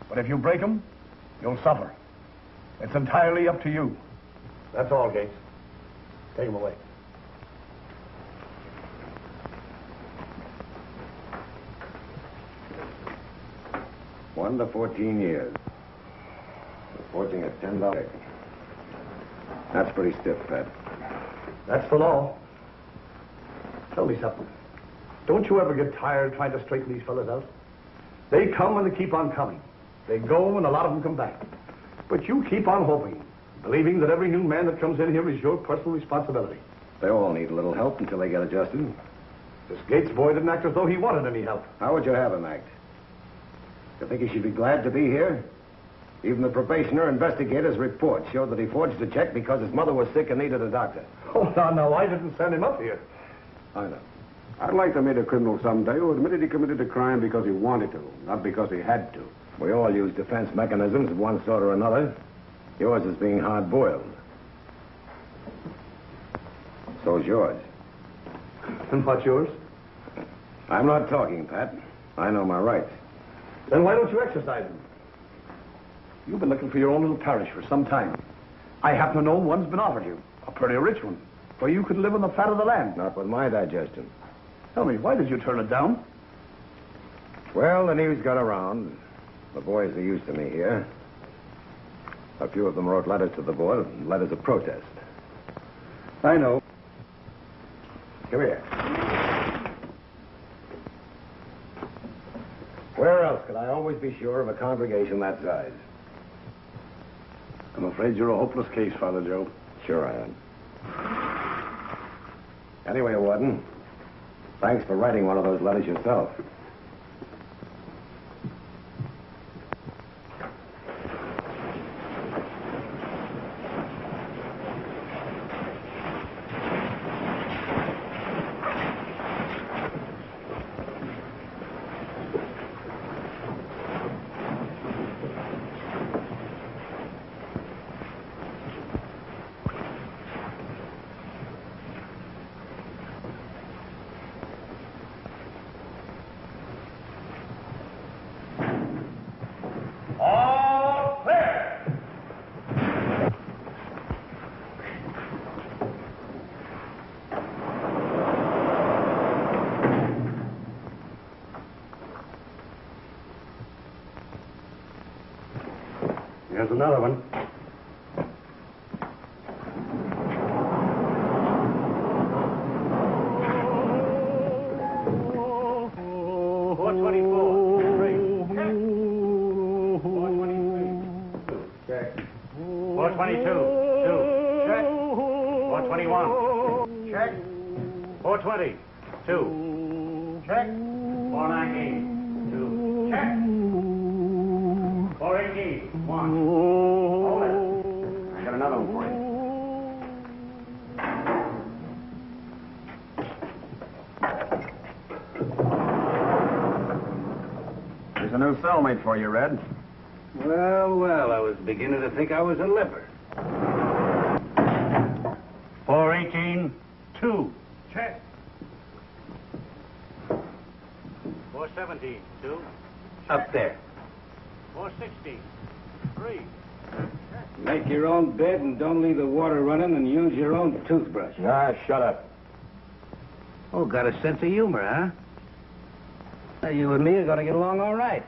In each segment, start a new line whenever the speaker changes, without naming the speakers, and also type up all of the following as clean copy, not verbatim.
But if you break them, you'll suffer. It's entirely up to you. That's all, Gates. Take them away.
One to 14 years. Forging a $10. That's pretty stiff, Pat.
That's the law. Tell me something. Don't you ever get tired trying to straighten these fellas out? They come and they keep on coming. They go and a lot of them come back. But you keep on hoping, believing that every new man that comes in here is your personal responsibility.
They all need a little help until they get adjusted.
This Gates boy didn't act as though he wanted any help.
How would you have him act? You think he should be glad to be here? Even the probationer investigator's report showed that he forged a check because his mother was sick and needed a doctor.
Oh, no, I didn't send him up here.
I know.
I'd like to meet a criminal someday who admitted he committed a crime because he wanted to, not because he had to.
We all use defense mechanisms of one sort or another. Yours is being hard-boiled. So's yours.
And what's yours?
I'm not talking, Pat. I know my rights.
Then why don't you exercise them? You've been looking for your own little parish for some time. I happen to know one's been offered you. A pretty rich one. Where you could live on the fat of the land.
Not with my digestion.
Tell me, why did you turn it down?
Well, the news got around. The boys are used to me here. A few of them wrote letters to the board, letters of protest.
I know.
Come here. Where else could I always be sure of a congregation that size?
I'm afraid you're a hopeless case, Father Joe.
Sure I am. Anyway, Warden, thanks for writing one of those letters yourself.
Here's another one.
Cellmate for you, Red.
Well, I was beginning to think I was a leper.
418, 2. Check.
417, 2. Up there.
416, 3.
Make your own bed and don't leave the water running and use your own toothbrush.
Ah, shut up.
Oh, got a sense of humor, huh? Now, you and me are going to get along all right.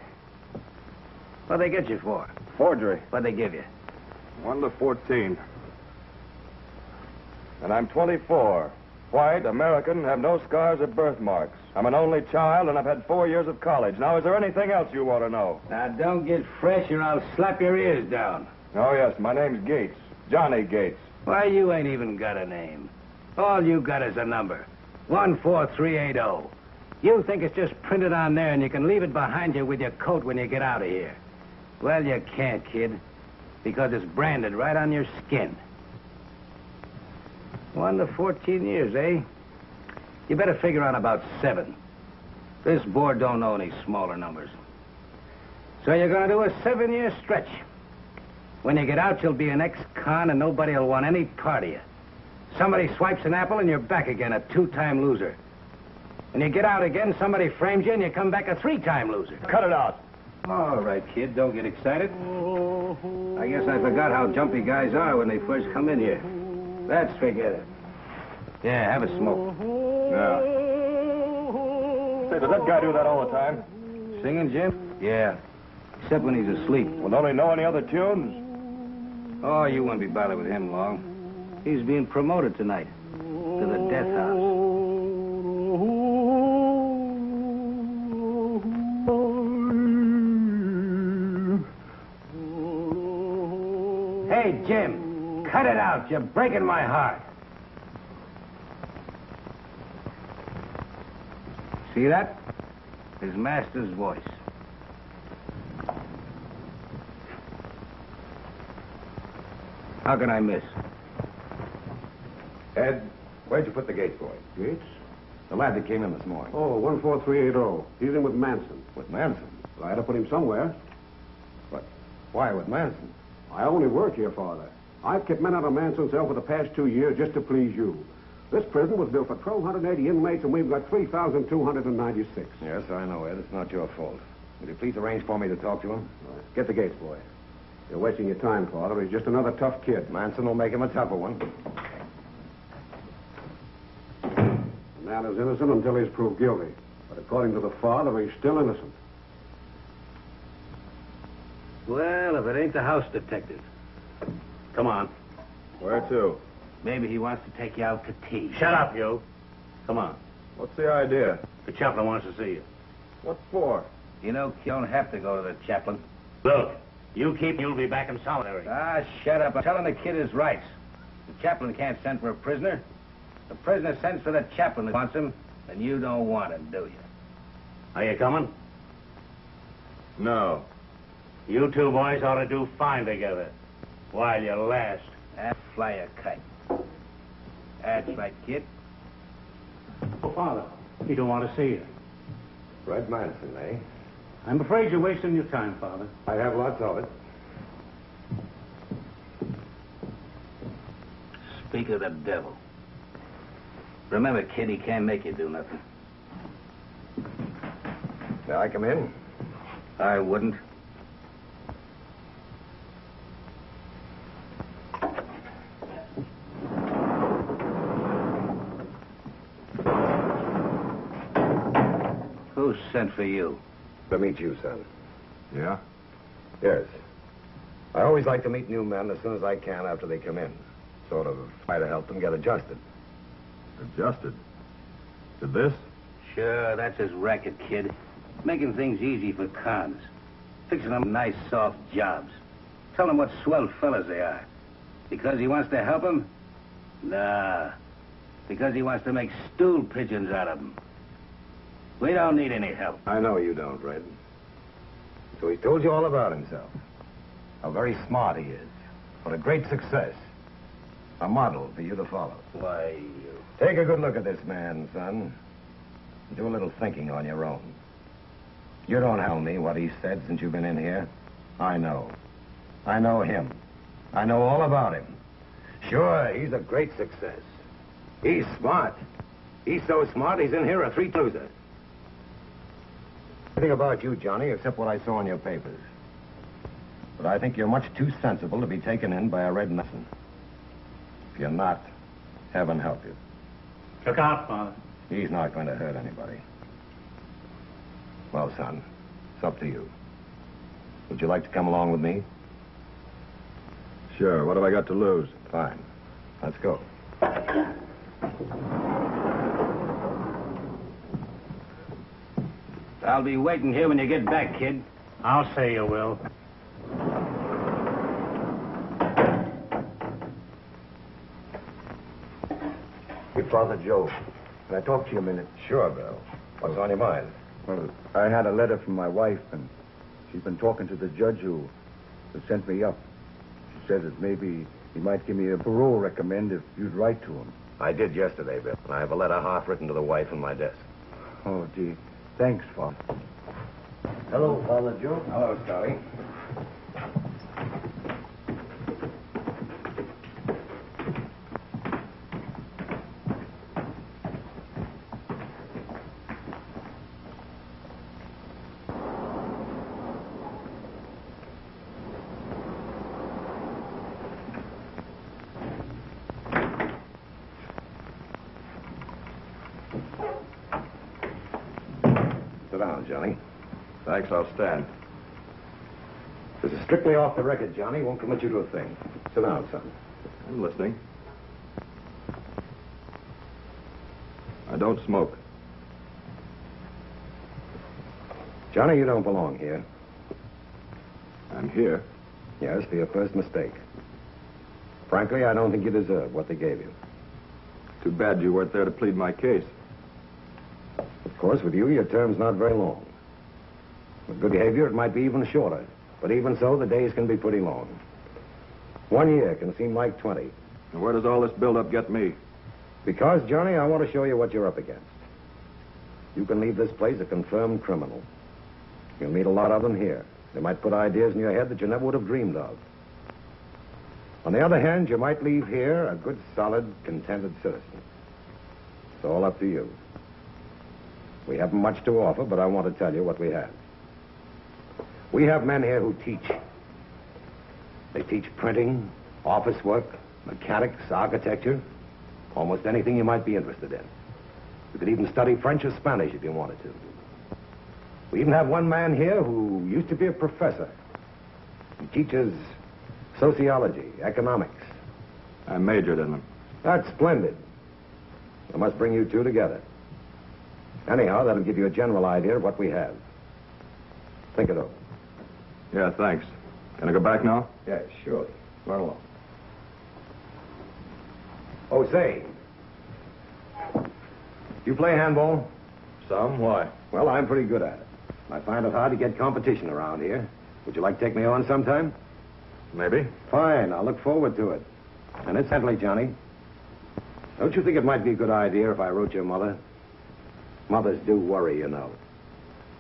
What'd they get you for?
Forgery.
What'd they give you?
1 to 14. And I'm 24. White, American, have no scars or birthmarks. I'm an only child, and I've had 4 years of college. Now, is there anything else you want to know?
Now, don't get fresh or I'll slap your ears down.
Oh, yes, my name's Gates. Johnny Gates.
Why, you ain't even got a name. All you got is a number. 14380. You think it's just printed on there and you can leave it behind you with your coat when you get out of here. Well, you can't, kid, because it's branded right on your skin. 1 to 14 years, eh? You better figure on about 7. This board don't know any smaller numbers. So you're going to do a 7-year stretch. When you get out, you'll be an ex-con and nobody will want any part of you. Somebody swipes an apple and you're back again, a 2-time loser. When you get out again, somebody frames you and you come back a 3-time loser.
Cut it out.
All right, kid, don't get excited. I guess I forgot how jumpy guys are when they first come in here. Let's forget it. Yeah, have a smoke.
Yeah. Say, does that guy do that all the time?
Singing, Jim? Yeah, except when he's asleep.
Well, don't he know any other tunes?
Oh, you won't be bothered with him long. He's being promoted tonight to the death house. Hey, Jim, cut it out. You're breaking my heart. See that? His master's voice. How can I miss?
Ed, where'd you put the Gates boy?
Gates?
The lad that came in this morning.
Oh, 14380. He's in with Manson.
With Manson?
Well, I had to put him somewhere.
But why with Manson?
I only work here, Father. I've kept men out of Manson's cell for the past 2 years just to please you. This prison was built for 1,280 inmates, and we've got 3,296.
Yes, I know, Ed. It's not your fault. Will you please arrange for me to talk to him?
Get the Gates boy. You're wasting your time, Father. He's just another tough kid.
Manson will make him a tougher one.
The man is innocent until he's proved guilty. But according to the father, he's still innocent.
Well, if it ain't the house detective. Come on.
Where to?
Maybe he wants to take you out to tea.
Shut up, you. Come on.
What's the idea?
The chaplain wants to see you.
What for?
You know, you don't have to go to the chaplain.
Look, you'll be back in solitary.
Ah, shut up. I'm telling the kid his rights. The chaplain can't send for a prisoner. The prisoner sends for the chaplain that wants him, and you don't want him, do you?
Are you coming?
No.
You two boys ought to do fine together while you last.
And fly a kite. That's right, kid.
Oh, Father, he don't want to see you.
Red Manson, eh?
I'm afraid you're wasting your time, Father.
I have lots of it.
Speak of the devil. Remember, kid, he can't make you do nothing.
May I come in?
I wouldn't. Who sent for you?
To meet you, son.
Yeah?
Yes. I always like to meet new men as soon as I can after they come in. Sort of try to help them get adjusted.
Adjusted. To this?
Sure, that's his racket, kid. Making things easy for cons. Fixing them nice, soft jobs. Tell them what swell fellas they are. Because he wants to help them? Nah. Because he wants to make stool pigeons out of them. We don't need any help.
I know you don't, Red. So he told you all about himself. How very smart he is. What a great success. A model for you to follow.
Why,
Take a good look at this man, son. Do a little thinking on your own. You don't tell me what he said since you've been in here. I know. I know him. I know all about him. Sure, he's a great success. He's smart. He's so smart, he's in here a three-loser. Nothing about you, Johnny, except what I saw in your papers. But I think you're much too sensible to be taken in by a red Manson. If you're not, heaven help you.
Look out, Father.
He's not going to hurt anybody. Well, son, it's up to you. Would you like to come along with me?
Sure. What have I got to lose?
Fine. Let's go.
I'll be waiting here when you get back, kid.
I'll say you will.
Hey, Father Joe, can I talk to you a minute? Sure, Bill. What's on your mind?
Well, I had a letter from my wife, and she's been talking to the judge who sent me up. She says that maybe he might give me a parole recommend if you'd write to him.
I did yesterday, Bill. I have a letter half written to the wife on my desk.
Oh, gee. Thanks, Father.
Hello, Father Joe. Hello, Scotty. Johnny.
Thanks, I'll stand.
This is strictly off the record, Johnny. Won't commit you to a thing. Sit down, son.
I'm listening. I don't smoke.
Johnny, you don't belong here.
I'm here.
Yes, for your first mistake. Frankly, I don't think you deserve what they gave you.
Too bad you weren't there to plead my case.
Of course, with you, your term's not very long. With good behavior, it might be even shorter. But even so, the days can be pretty long. 1 year can seem like 20.
And where does all this build-up get me?
Because, Johnny, I want to show you what you're up against. You can leave this place a confirmed criminal. You'll meet a lot of them here. They might put ideas in your head that you never would have dreamed of. On the other hand, you might leave here a good, solid, contented citizen. It's all up to you. We haven't much to offer, but I want to tell you what we have. We have men here who teach. They teach printing, office work, mechanics, architecture, almost anything you might be interested in. You could even study French or Spanish if you wanted to. We even have one man here who used to be a professor. He teaches sociology, economics.
I majored in them.
That's splendid. I must bring you two together. Anyhow, that'll give you a general idea of what we have. Think it over.
Yeah, thanks. Can I go back now?
Yes, surely. Run along. Oh, say. You play handball?
Some. Why?
Well, I'm pretty good at it. I find it hard to get competition around here. Would you like to take me on sometime?
Maybe.
Fine. I'll look forward to it. And incidentally, Johnny, don't you think it might be a good idea if I wrote your mother? Mothers do worry, you know.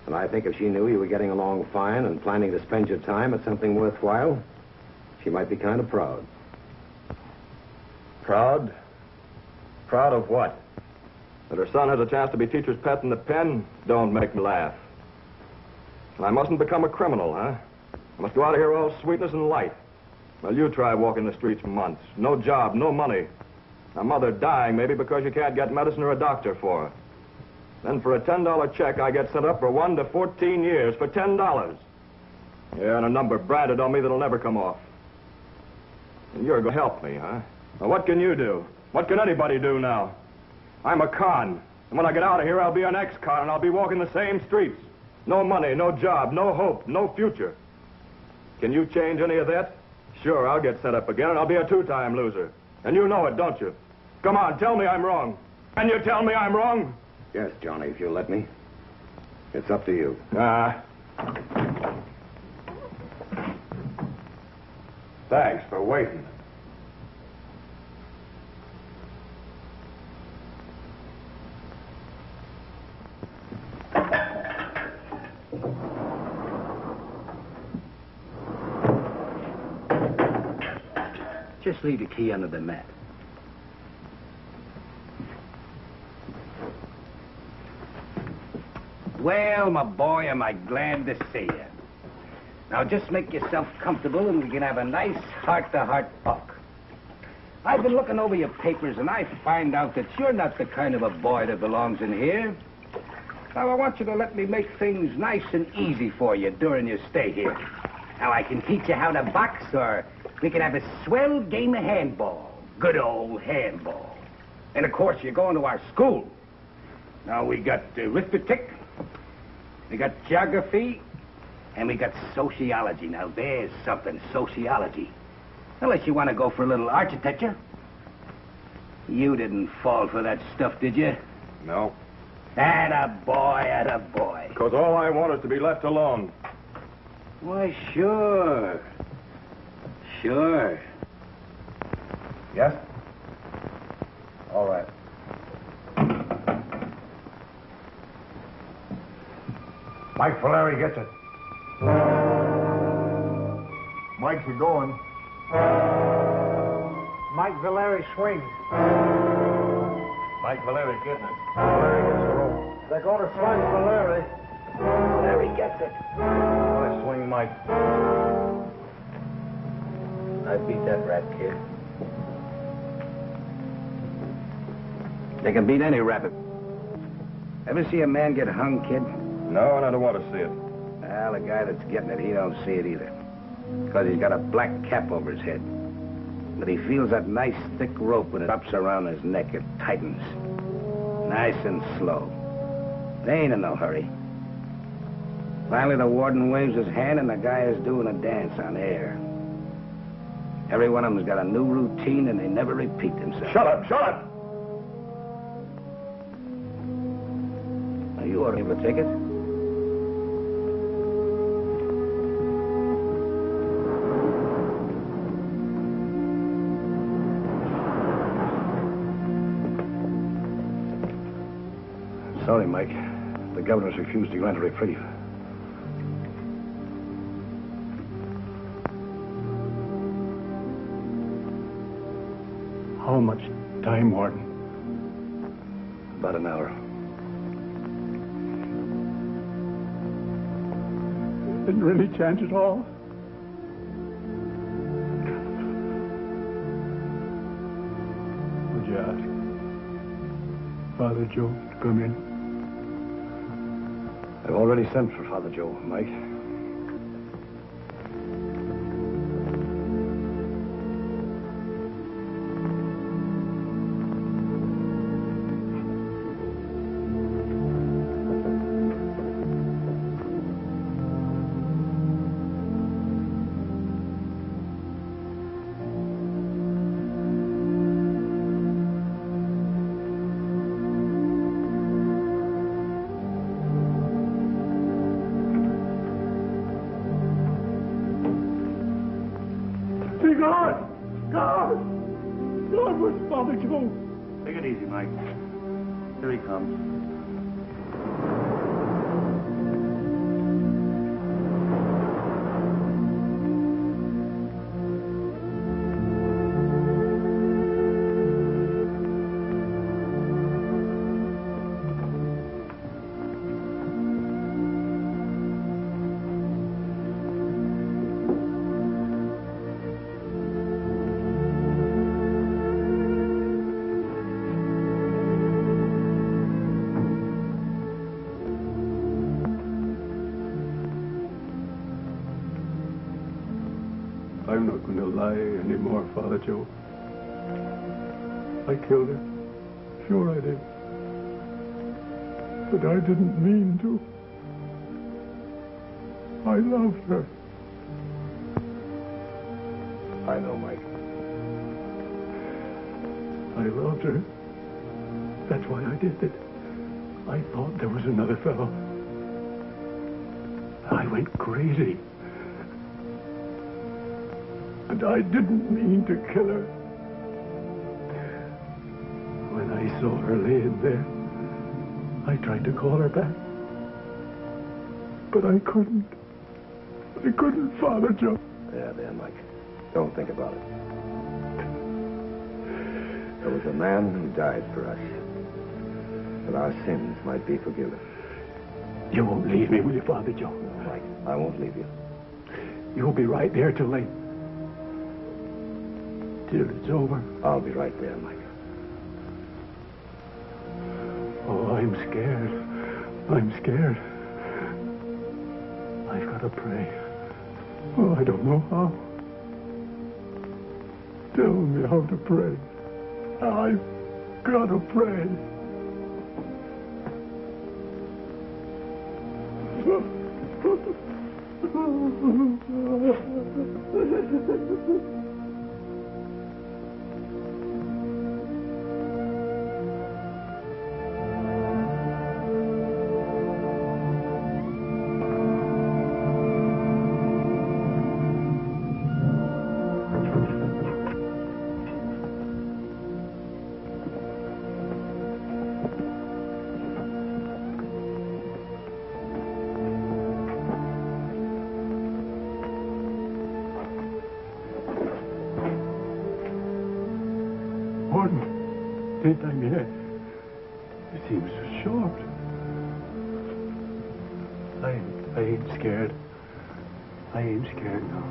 And I think if she knew you were getting along fine and planning to spend your time at something worthwhile, she might be kind of proud.
Proud? Proud of what? That her son has a chance to be teacher's pet in the pen? Don't make me laugh. And I mustn't become a criminal, huh? I must go out of here all sweetness and light. Well, you try walking the streets for months. No job, no money. A mother dying, maybe, because you can't get medicine or a doctor for her. Then for a $10 check, I get sent up for 1 to 14 years for $10. Yeah, and a number branded on me that'll never come off. And you're going to help me, huh? Well, what can you do? What can anybody do now? I'm a con. And when I get out of here, I'll be an ex-con, and I'll be walking the same streets. No money, no job, no hope, no future. Can you change any of that? Sure, I'll get set up again, and I'll be a two-time loser. And you know it, don't you? Come on, tell me I'm wrong. Can you tell me I'm wrong?
Yes, Johnny, if you'll let me. It's up to you.
Thanks for waiting.
Just leave the key under the mat. Well, my boy, am I glad to see you. Now, just make yourself comfortable and we can have a nice heart-to-heart talk. I've been looking over your papers and I find out that you're not the kind of a boy that belongs in here. Now, I want you to let me make things nice and easy for you during your stay here. Now, I can teach you how to box, or we can have a swell game of handball. Good old handball. And, of course, you're going to our school. Now, we got arithmetic, we got geography, and we got sociology. Now, there's something, sociology. Unless you want to go for a little architecture. You didn't fall for that stuff, did you?
No.
Attaboy, attaboy.
Because all I want is to be left alone.
Why, sure. Sure.
Yes? All right. Mike Valeri gets it. Mike's a going.
Mike Valeri swings.
Mike Valeri getting it.
Valeri gets the roll. They're going to swing Valeri.
Valeri gets it.
I swing Mike.
I beat that rat, kid. They can beat any rabbit. Ever see a man get hung, kid?
No, and I don't want to see it.
Well, the guy that's getting it, he don't see it either. Because he's got a black cap over his head. But he feels that nice thick rope when it wraps around his neck. It tightens. Nice and slow. They ain't in no hurry. Finally, the warden waves his hand, and the guy is doing a dance on air. Every one of them's got a new routine, and they never repeat themselves.
Shut up! Shut up!
Now, you ought to give a ticket.
Sorry, Mike. The governor's refused to grant a reprieve.
How much time, Warden?
About an hour.
Isn't there any chance at all? Would you ask Father Joe to come in?
I've already sent for Father Joe, Mike.
God, where's Father Joe?
Take it easy, Mike. Here he comes.
I'm not going to lie anymore, Father Joe. I killed her. Sure I did. But I didn't mean to. I loved her.
I know, Mike.
I loved her. That's why I did it. I thought there was another fellow. I went crazy. And I didn't mean to kill her. When I saw her laying there, I tried to call her back. But I couldn't. I couldn't, Father Joe.
Yeah, there, Mike. Don't think about it. There was a man who died for us. But our sins might be forgiven.
You won't leave me, will you, Father Joe?
No, Mike, I won't leave you.
You'll be right there till it's over.
I'll be right there, Mike.
Oh, I'm scared. I'm scared. I've got to pray. Oh, I don't know how. Tell me how to pray. I've got to pray. Daytime yet. It seems so short. I ain't scared. I ain't scared now.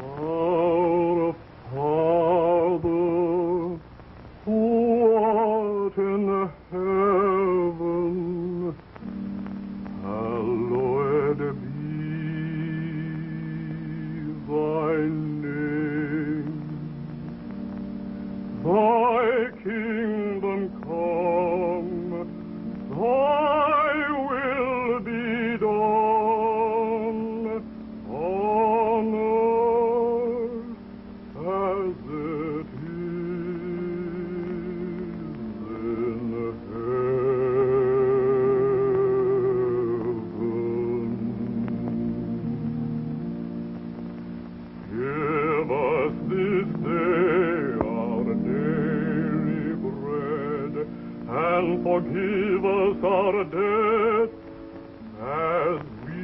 Our Father, who
debt as we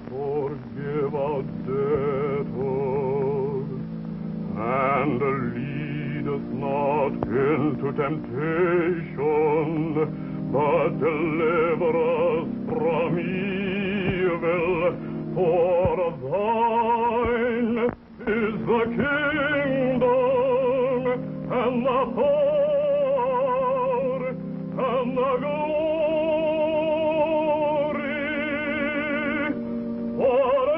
forgive our debtors. And lead us not into temptation, but deliver us from evil. For thine is the kingdom and the power and the glory forever.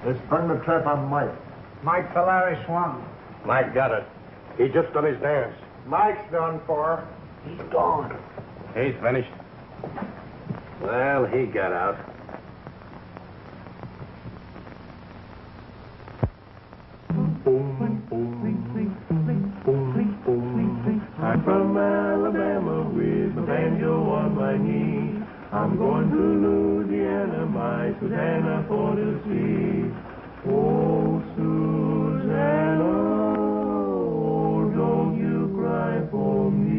Let's burn the trap on Mike.
Mike Valeri swung.
Mike got it. He just done his dance.
Mike's done for.
He's gone.
He's finished.
Well, he got out.
I'm from Alabama with a banjo on my knee. I'm going to Louisiana, my Susanna, for to see. Oh, Susanna, oh, don't you cry for me.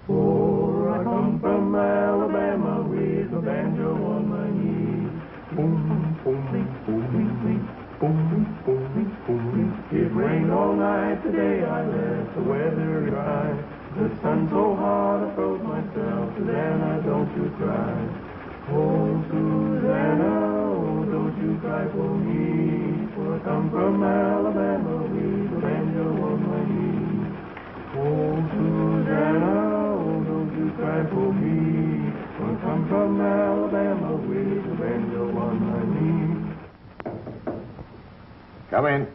For I come from Alabama with a banjo on my knee. Boom, boom, boom, boom, boom, boom, boom. It rained all night today, I let the weather dry. The sun's so hot, I froze myself. Susanna, don't you cry. Oh, Susanna, oh, don't you cry for me. For I come from Alabama with a banjo on my knee. Oh, Susanna, oh, don't you cry for me. For I come from Alabama with a banjo on my knee.
Come in.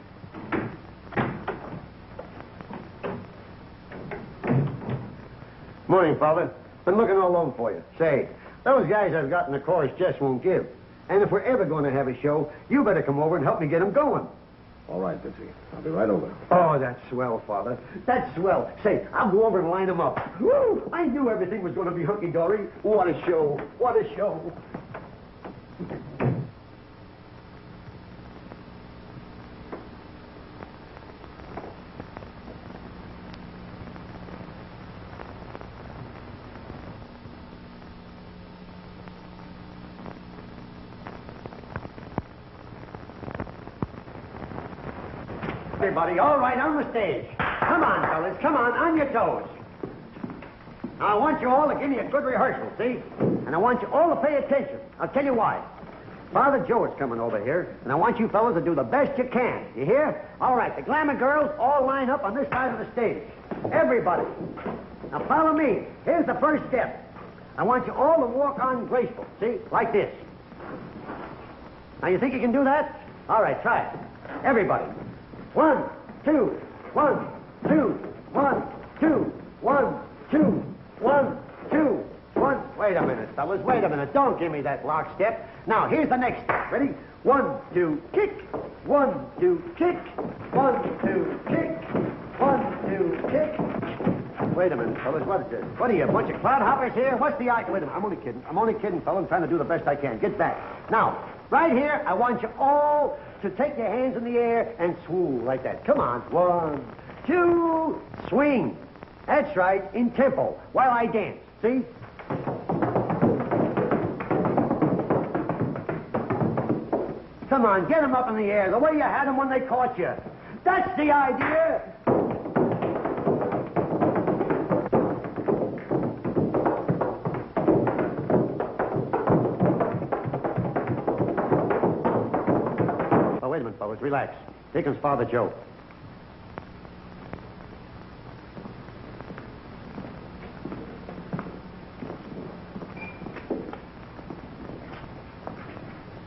Morning, Father. Been looking all over for you. Say, those guys I've got in the chorus just won't give. And if we're ever going to have a show, you better come over and help me get them going.
All right, Bitsy. I'll be right over.
Oh, that's swell, Father. That's swell. Say, I'll go over and line them up. Woo! I knew everything was going to be hunky-dory. What a show. What a show. Everybody, all right, on the stage. Come on, fellas, come on your toes. Now, I want you all to give me a good rehearsal, see? And I want you all to pay attention. I'll tell you why. Father Joe is coming over here, and I want you fellas to do the best you can. You hear? All right, the glamour girls all line up on this side of the stage. Everybody. Now, follow me. Here's the first step. I want you all to walk on graceful, see? Like this. Now, you think you can do that? All right, try it. Everybody. 1, 2, 1, 2, 1, 2, 1, 2, 1, 2, 1. Wait a minute, fellas. Wait a minute. Don't give me that lockstep. Now, here's the next step. Ready? 1, 2, kick. 1, 2, kick. 1, 2, kick. 1, 2, kick. Wait a minute, fellas. What is this? What are you, a bunch of cloud hoppers here? What's the idea? Wait a minute. I'm only kidding. I'm only kidding, fellas. I'm trying to do the best I can. Get back. Now, right here, I want you all to take your hands in the air and swoon like that. Come on. 1, 2, swing. That's right, in tempo, while I dance. See? Come on, get them up in the air, the way you had them when they caught you. That's the idea. Wait a minute, fellas. Relax. Here comes Father Joe.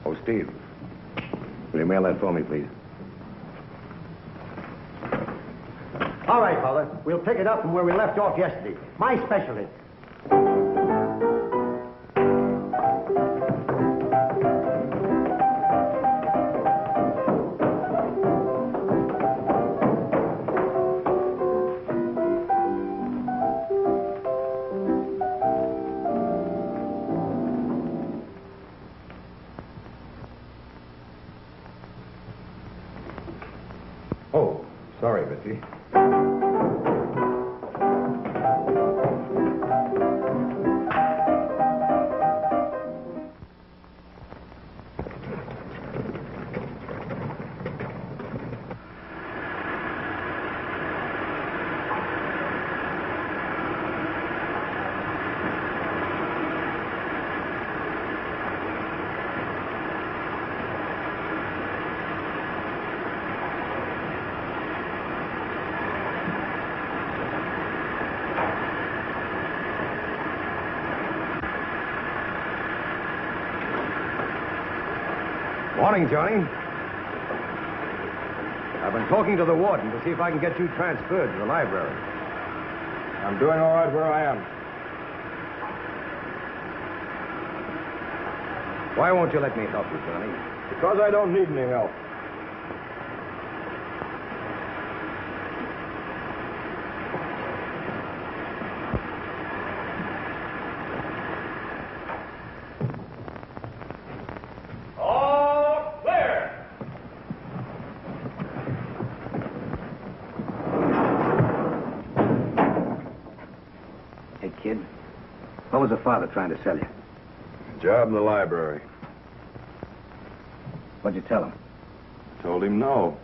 Oh, Steve. Will you mail that for me, please?
All right, Father. We'll pick it up from where we left off yesterday. My specialty.
Oh, sorry, Betsy. Morning, Johnny. I've been talking to the warden to see if I can get you transferred to the library.
I'm doing all right where I am.
Why won't you let me help you, Johnny?
Because I don't need any help.
Hey, kid. What was the father trying to sell you?
Job in the library.
What'd you tell him?
Told him no.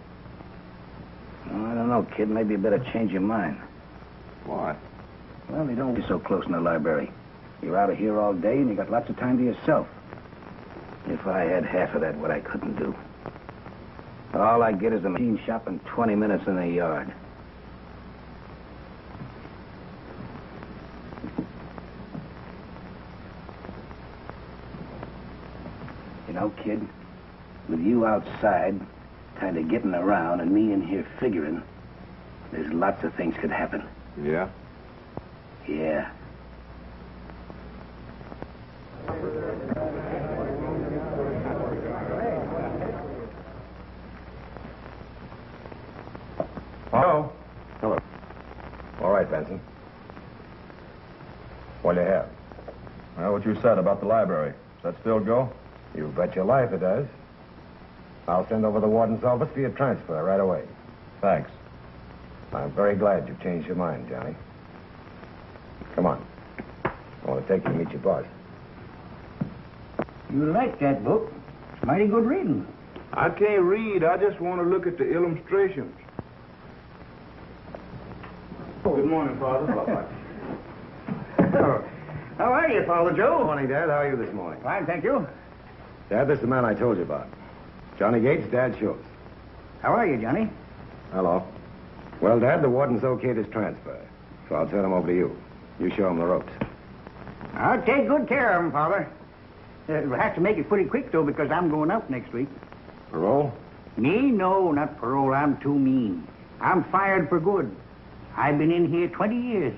Oh, I don't know, kid. Maybe you better change your mind.
Why?
Well, you don't be so close in the library. You're out of here all day, and you got lots of time to yourself. If I had half of that, what I couldn't do. All I get is a machine shop and 20 minutes in the yard. You know, kid, with you outside, kind of getting around, and me in here figuring, there's lots of things could happen.
Yeah?
Yeah.
Hello. Hello. All right, Benson. What do you have?
Well, what you said about the library. Does that still go?
You bet your life it does. I'll send over the warden's office for your transfer right away.
Thanks.
I'm very glad you've changed your mind, Johnny. Come on. I want to take you to meet your boss.
You like that book? It's mighty good reading.
I can't read. I just want to look at the illustrations. Good morning, Father.
How are you, Father Joe?
Good morning, Dad. How are you this morning?
Fine, thank you.
Dad, this is the man I told you about. Johnny Gates, Dad Schultz.
How are you, Johnny?
Hello. Well, Dad, the warden's okayed his transfer, so I'll turn him over to you. You show him the ropes.
I'll take good care of him, Father. We'll have to make it pretty quick, though, because I'm going out next week.
Parole?
Me? No, not parole. I'm too mean. I'm fired for good. I've been in here 20 years.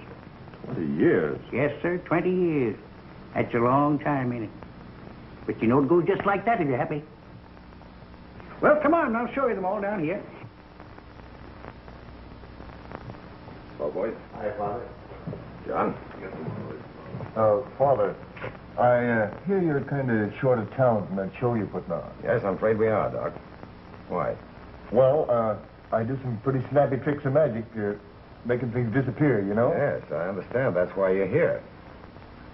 20 years?
Yes, sir, 20 years. That's a long time, ain't it? But you know it goes just like that if you're happy. Well, come on, I'll show you them all down here.
Hello, boys.
Hi, Father.
John.
Father, I hear you're kind of short of talent in that show you're putting on.
Yes, I'm afraid we are, Doc. Why?
Well, I do some pretty snappy tricks of magic, making things disappear, you know?
Yes, I understand. That's why you're here.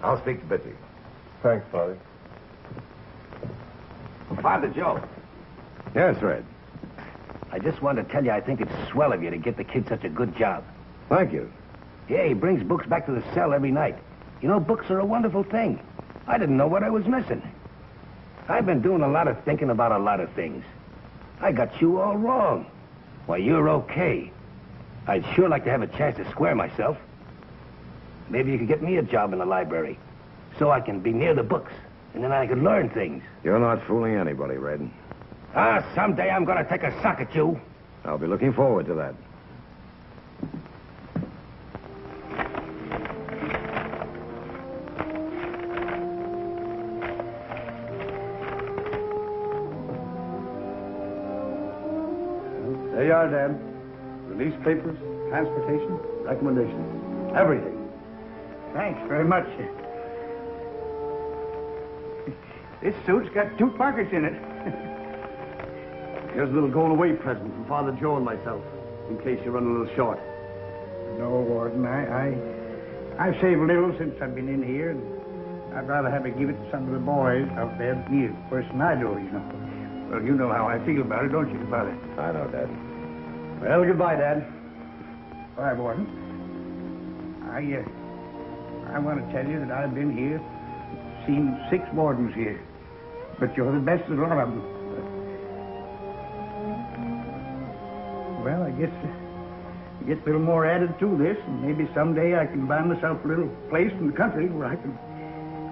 I'll speak to Bitsy.
Thanks, Father.
Father Joe,
Yes, Red.
I just wanted to tell you I think it's swell of you to get the kid such a good job.
Thank you.
Yeah, he brings books back to the cell every night. You know, books are a wonderful thing. I didn't know what I was missing. I've been doing a lot of thinking about a lot of things. I got you all wrong. Why, you're okay. I'd sure like to have a chance to square myself. Maybe you could get me a job in the library so I can be near the books, and then I could learn things.
You're not fooling anybody, Red.
Someday I'm going to take a suck at you.
I'll be looking forward to that.
There you are, Dad. Release papers, transportation, recommendations, everything.
Thanks very much. This suit's got 2 pockets in it.
Here's a little going-away present from Father Joe and myself, in case you run a little short.
No, Warden, I've saved a little since I've been in here, and I'd rather have it give it to some of the boys out there than you. Worse than I do, you know. Well, you know how I feel about it, don't you, Father?
I know, Dad.
Well, goodbye, Dad.
Bye, Warden. I want to tell you that I've been here, seen 6 wardens here, but you're the best of a lot of them. Well, I guess get a little more added to this, and maybe someday I can buy myself a little place in the country where I can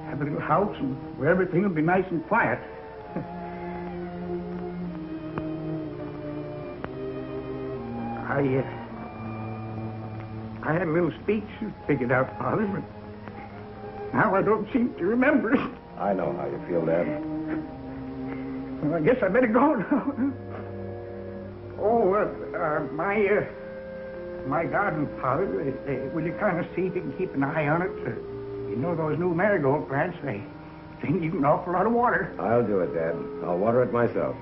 have a little house and where everything will be nice and quiet. I had a little speech figured out, Father, but now I don't seem to remember it.
I know how you feel, Dad.
Well, I guess I better go now. My garden, Father, will you kind of see if you can keep an eye on it? You know those new marigold plants, they need an awful lot of water.
I'll do it, Dad. I'll water it myself.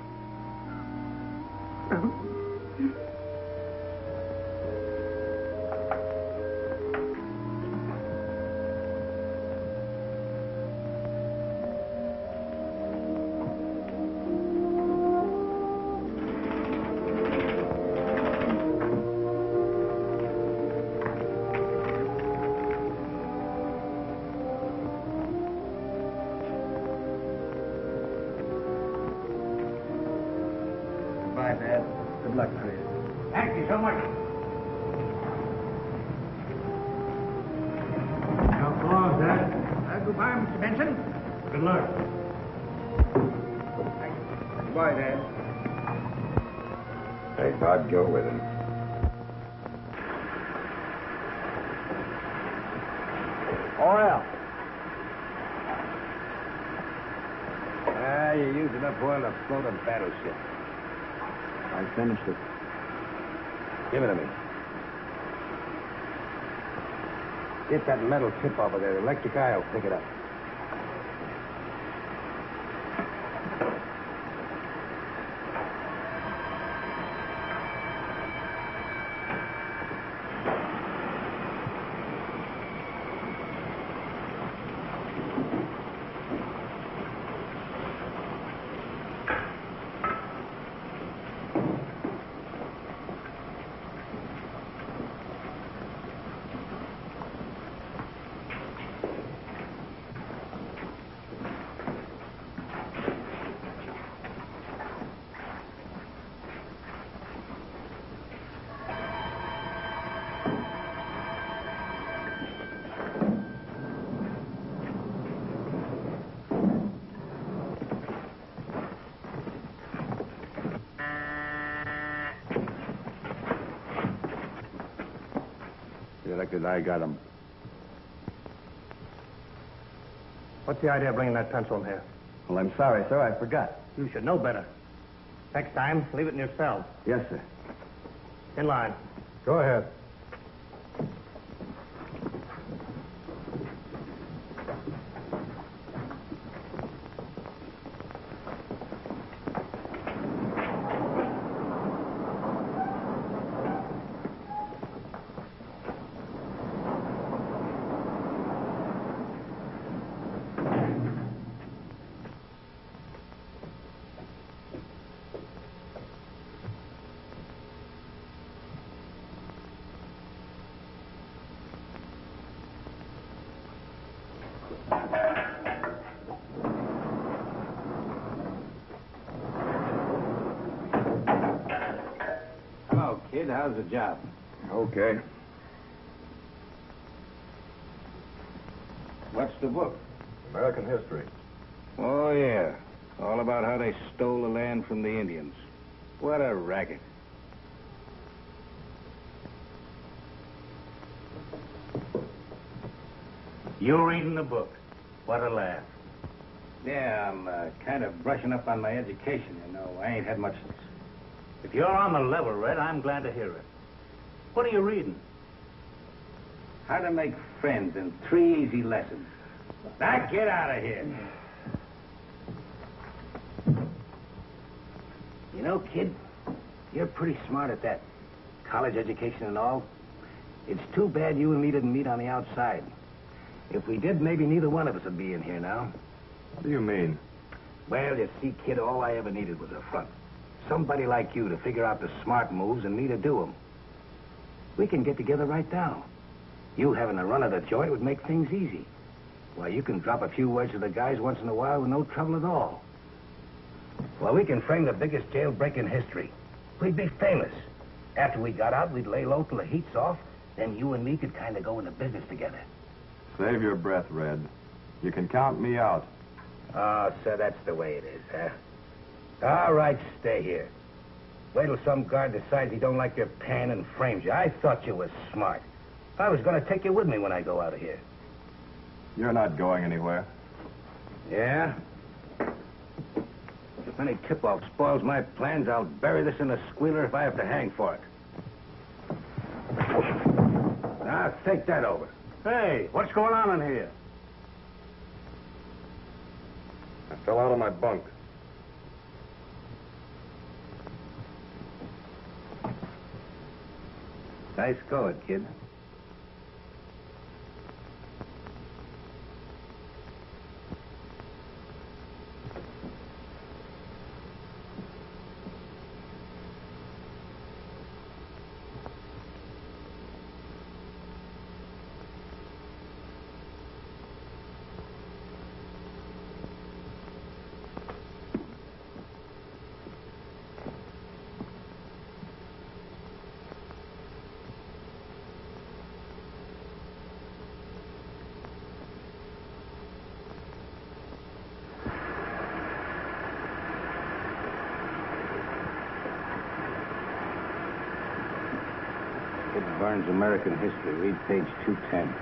Bye, Dad. Good luck, Chris. Thank you so much.
Now, so long, Dad.
Goodbye, Mr. Benson.
Good luck.
Goodbye, Dad.
Hey, Todd, go with him.
Oil.
You used enough oil to float a battleship.
I finished it.
Give it to me. Get that metal tip over there. The electric eye will pick it up.
I got him.
What's the idea of bringing that pencil in here?
Well, I'm sorry, sir. I forgot.
You should know better. Next time, leave it in your cell.
Yes, sir.
In line.
Go ahead.
Hello, kid. How's the job?
Okay.
What's the book?
American history.
Oh, yeah. All about how they stole the land from the Indians. What a racket.
You reading the book. What a laugh.
Yeah, I'm kind of brushing up on my education, you know. I ain't had much...
If you're on the level, Red, I'm glad to hear it. What are you reading?
How to Make Friends in 3 Easy Lessons. Now, get out of here. You know, kid, you're pretty smart at that. College education and all. It's too bad you and me didn't meet on the outside. If we did, maybe neither one of us would be in here now.
What do you mean?
Well, you see, kid, all I ever needed was a front. Somebody like you to figure out the smart moves and me to do them. We can get together right now. You having a run of the joint would make things easy. Why, you can drop a few words to the guys once in a while with no trouble at all. Well, we can frame the biggest jailbreak in history. We'd be famous. After we got out, we'd lay low till the heat's off. Then you and me could kind of go into business together.
Save your breath, Red. You can count me out.
Oh, so that's the way it is, huh? All right, stay here. Wait till some guard decides he don't like your pan and frames you. I thought you was smart. I was going to take you with me when I go out of here.
You're not going anywhere.
Yeah? If any tip-off spoils my plans, I'll bury this in a squealer if I have to hang for it. Now, think that over.
Hey, what's going on in here?
I fell out of my bunk.
Nice going, kid. Burns' American History. Read page 210.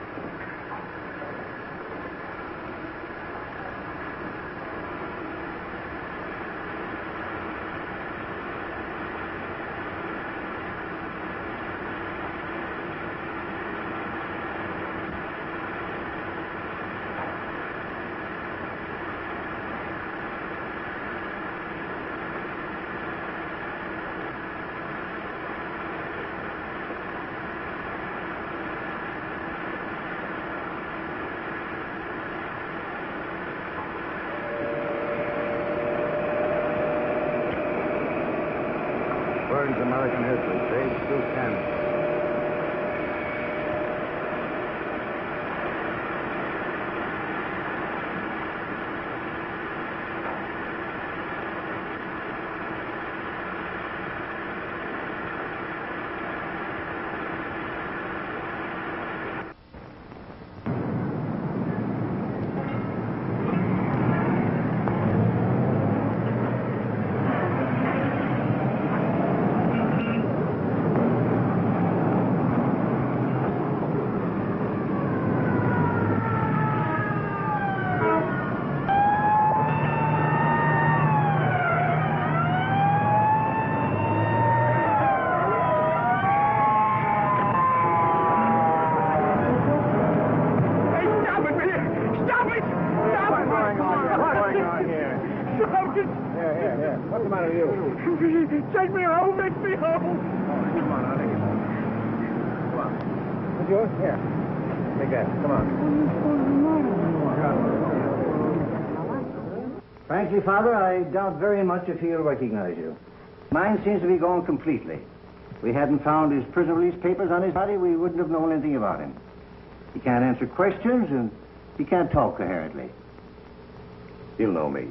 Burns' American History, page 210. What's the matter with you?
Take me home, make me home.
Come on, I'll take it. Come on. What's yours? Here. Take that. Come on.
Frankly, Father, I doubt very much if he'll recognize you. Mine seems to be gone completely. If we hadn't found his prison release papers on his body, we wouldn't have known anything about him. He can't answer questions, and he can't talk coherently.
He'll know me.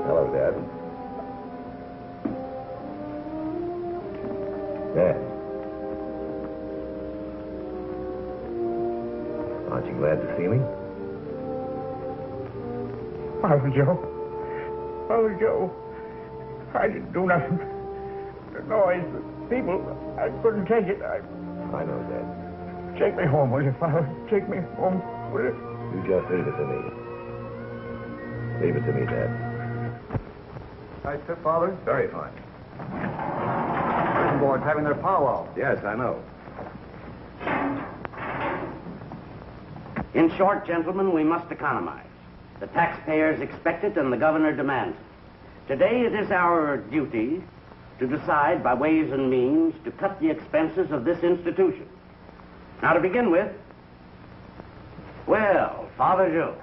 Hello, Dad. Dad. Aren't you glad to see me?
Father Joe.
Father Joe. I didn't do nothing. The noise, the people, I couldn't take it.
I know, Dad.
Take me home, will you, Father? Take me home, will you?
You just leave it to me. Leave it to me, Dad.
Nice trip, Father.
Very fine.
Prison board's having their powwow.
Yes, I know.
In short, gentlemen, we must economize. The taxpayers expect it and the governor demands it. Today it is our duty to decide by ways and means to cut the expenses of this institution. Now, to begin with, well, Father Joe.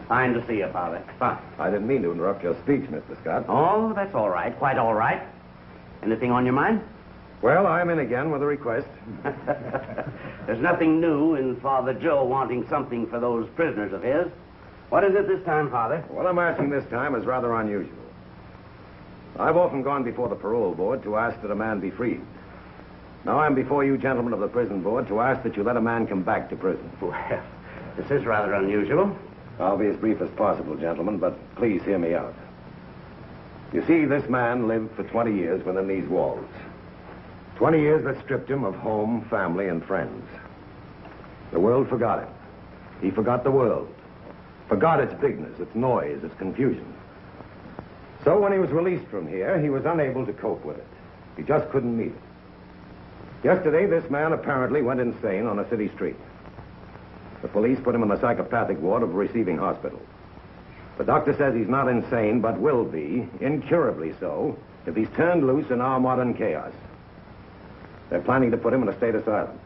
Fine to see you, Father. Fine.
I didn't mean to interrupt your speech, Mr. Scott.
Oh, that's all right. Quite all right. Anything on your mind?
Well, I'm in again with a request.
There's nothing new in Father Joe wanting something for those prisoners of his. What is it this time, Father?
What I'm asking this time is rather unusual. I've often gone before the parole board to ask that a man be freed. Now I'm before you gentlemen of the prison board to ask that you let a man come back to prison.
Well, this is rather unusual.
I'll be as brief as possible, gentlemen, but please hear me out. You see, this man lived for 20 years within these walls. 20 years that stripped him of home, family, and friends. The world forgot him. He forgot the world. Forgot its bigness, its noise, its confusion. So when he was released from here, he was unable to cope with it. He just couldn't meet it. Yesterday, this man apparently went insane on a city street. The police put him in the psychopathic ward of a receiving hospital. The doctor says he's not insane, but will be, incurably so, if he's turned loose in our modern chaos. They're planning to put him in a state asylum.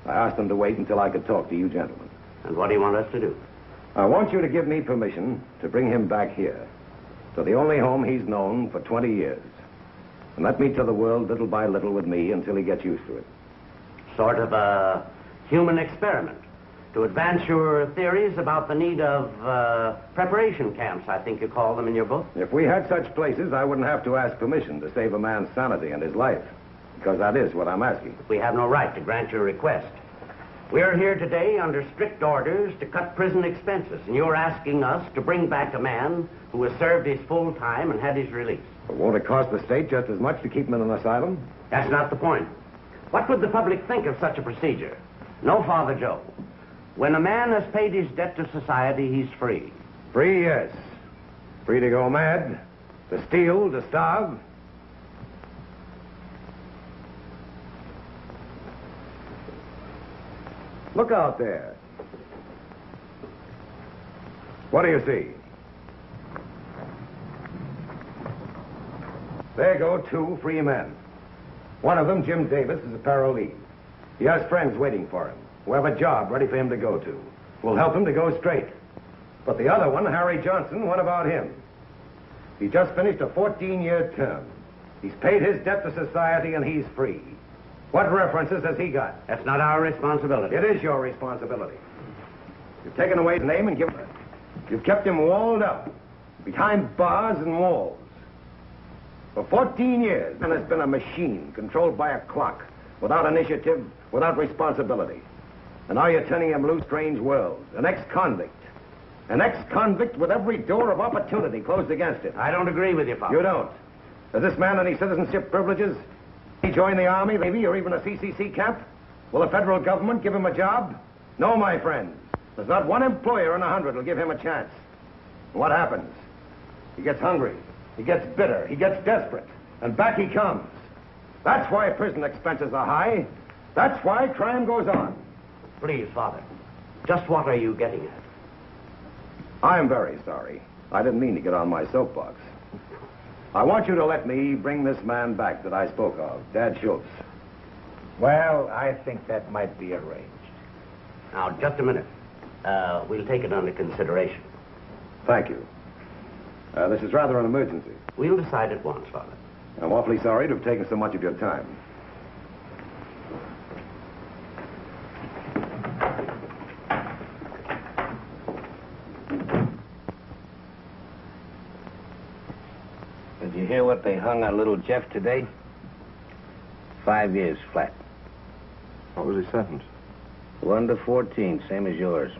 I asked them to wait until I could talk to you gentlemen.
And what do you want us to do?
I want you to give me permission to bring him back here, to the only home he's known for 20 years. And let me to the world little by little with me until he gets used to it.
Sort of a human experiment. To advance your theories about the need of preparation camps, I think you call them in your book.
If we had such places, I wouldn't have to ask permission to save a man's sanity and his life. Because that is what I'm asking.
We have no right to grant your request. We're here today under strict orders to cut prison expenses, and you're asking us to bring back a man who has served his full time and had his release.
But won't it cost the state just as much to keep him in an asylum?
That's not the point. What would the public think of such a procedure? No, Father Joe. When a man has paid his debt to society, he's free.
Free, yes. Free to go mad, to steal, to starve. Look out there. What do you see? There go 2 free men. One of them, Jim Davis, is a parolee. He has friends waiting for him, who have a job ready for him to go to. We'll help him to go straight. But the other one, Harry Johnson, what about him? He just finished a 14-year term. He's paid his debt to society and he's free. What references has he got?
That's not our responsibility.
It is your responsibility. You've taken away his name and you've kept him walled up, behind bars and walls. For 14 years, and has been a machine controlled by a clock, without initiative, without responsibility. And now you're turning him loose, strange world. An ex-convict. An ex-convict with every door of opportunity closed against it.
I don't agree with you, Father.
You don't. Does this man any citizenship privileges? He join the Army, Navy, or even a CCC camp? Will the federal government give him a job? No, my friends. There's not one employer in 100 will give him a chance. And what happens? He gets hungry. He gets bitter. He gets desperate. And back he comes. That's why prison expenses are high. That's why crime goes on.
Please, Father. Just what are you getting at?
I'm very sorry. I didn't mean to get on my soapbox. I want you to let me bring this man back that I spoke of, Dad Schultz.
Well, I think that might be arranged.
Now, just a minute. We'll take it under consideration.
Thank you. This is rather an emergency.
We'll decide at once, Father.
I'm awfully sorry to have taken so much of your time.
Did you hear what they hung on little Jeff today? 5 years flat.
What was he sentenced?
1 to 14, same as yours.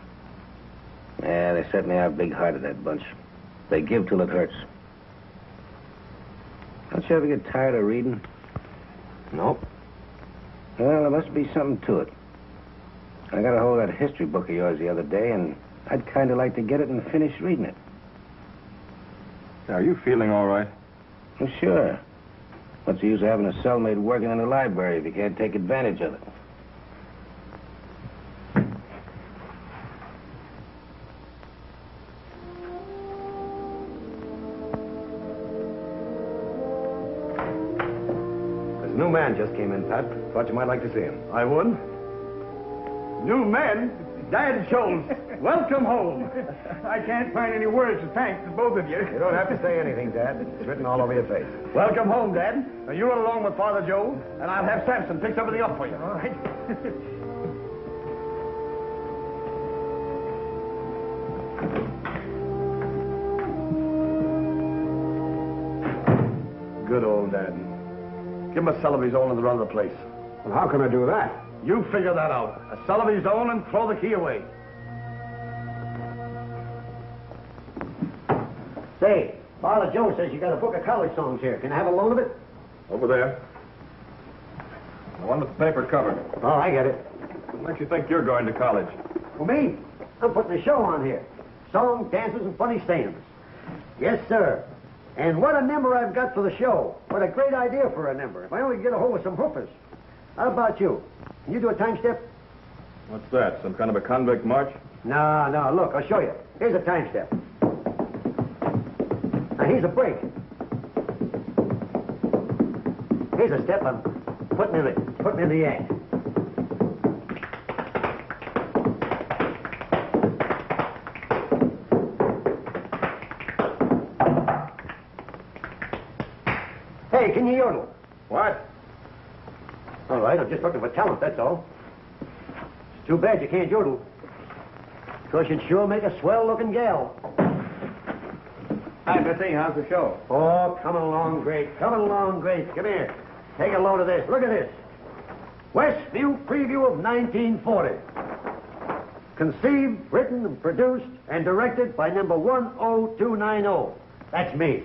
Yeah, they certainly are big-hearted, that bunch. They give till it hurts. Don't you ever get tired of reading?
Nope.
Well, there must be something to it. I got a hold of that history book of yours the other day, and I'd kind of like to get it and finish reading it.
Are you feeling all right?
Well, sure. What's the use of having a cellmate working in the library if you can't take advantage of it?
This new man just came in, Pat. Thought you might like to see him.
I would. New man? Dad Jones, welcome home.
I can't find any words to thank the both of you.
You don't have to say anything, Dad. It's written all over your face.
Welcome home, Dad. Now, you run along with Father Joe, and I'll have Samson fix everything up for you.
All right.
Good old Dad. Give him a cell of his own and the run of the place.
Well, how can I do that?
You figure that out. A cell of his own and throw the key away.
Say, Father Joe says you got a book of college songs here. Can I have a loan of it?
Over there. The one with the paper cover.
Oh, I get it.
What makes you think you're going to college?
Well, me? I'm putting a show on here. Songs, dances, and funny sayings. Yes, sir. And what a number I've got for the show. What a great idea for a number. If I only get a hold of some hoopers. How about you? Can you do a time step?
What's that? Some kind of a convict march?
No, look, I'll show you. Here's a time step. Now, here's a break. Here's a step I'm putting in the act. Hey, can you yodel?
What?
All right, I'm just looking for talent, that's all. It's too bad you can't yodel. Because you'd sure make a swell-looking gal.
Hi, Missy. How's the show?
Oh, coming along great. Coming along great. Come here. Take a load of this. Look at this. Westview Preview of 1940. Conceived, written, and produced, and directed by number 10290. That's me.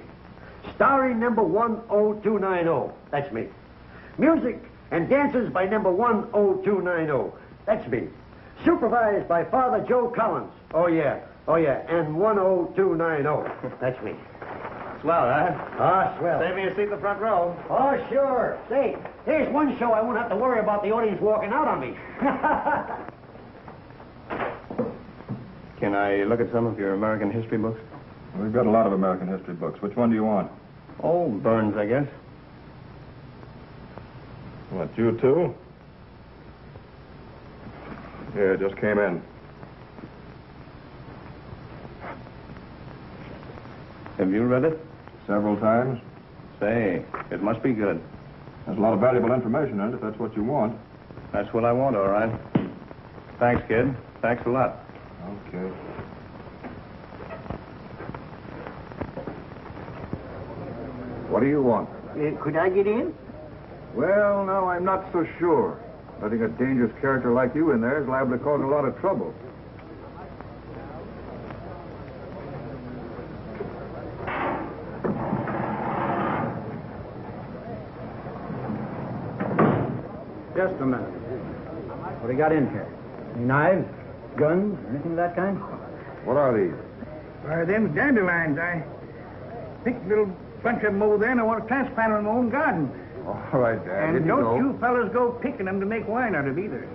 Starring number 10290. That's me. Music and dances by number 10290. That's me. Supervised by Father Joe Collins. Oh, yeah. And 10290. That's me.
Swell, huh?
Ah, swell.
Save me a seat in the front row.
Oh, sure. Say, here's one show I won't have to worry about the audience walking out on me.
Can I look at some of your American history books?
We've got a lot of American history books. Which one do you want?
Oh, Burns, I guess.
What, you too? Yeah, just came in.
Have you read it?
Several times.
Say, it must be good.
There's a lot of valuable information in it, if that's what you want.
That's what I want, all right. Thanks, kid. Thanks a lot.
Okay.
What do you want?
Could I get in?
Well, now, I'm not so sure. Letting a dangerous character like you in there is liable to cause a lot of trouble.
Just a minute.
What do you got in here? Any knives, guns, anything of that kind?
What are these?
Why, them dandelions. I picked a little bunch of them over there, and I want to transplant them in my own garden.
All right, Dad.
And don't you fellas go picking them to make wine out of either.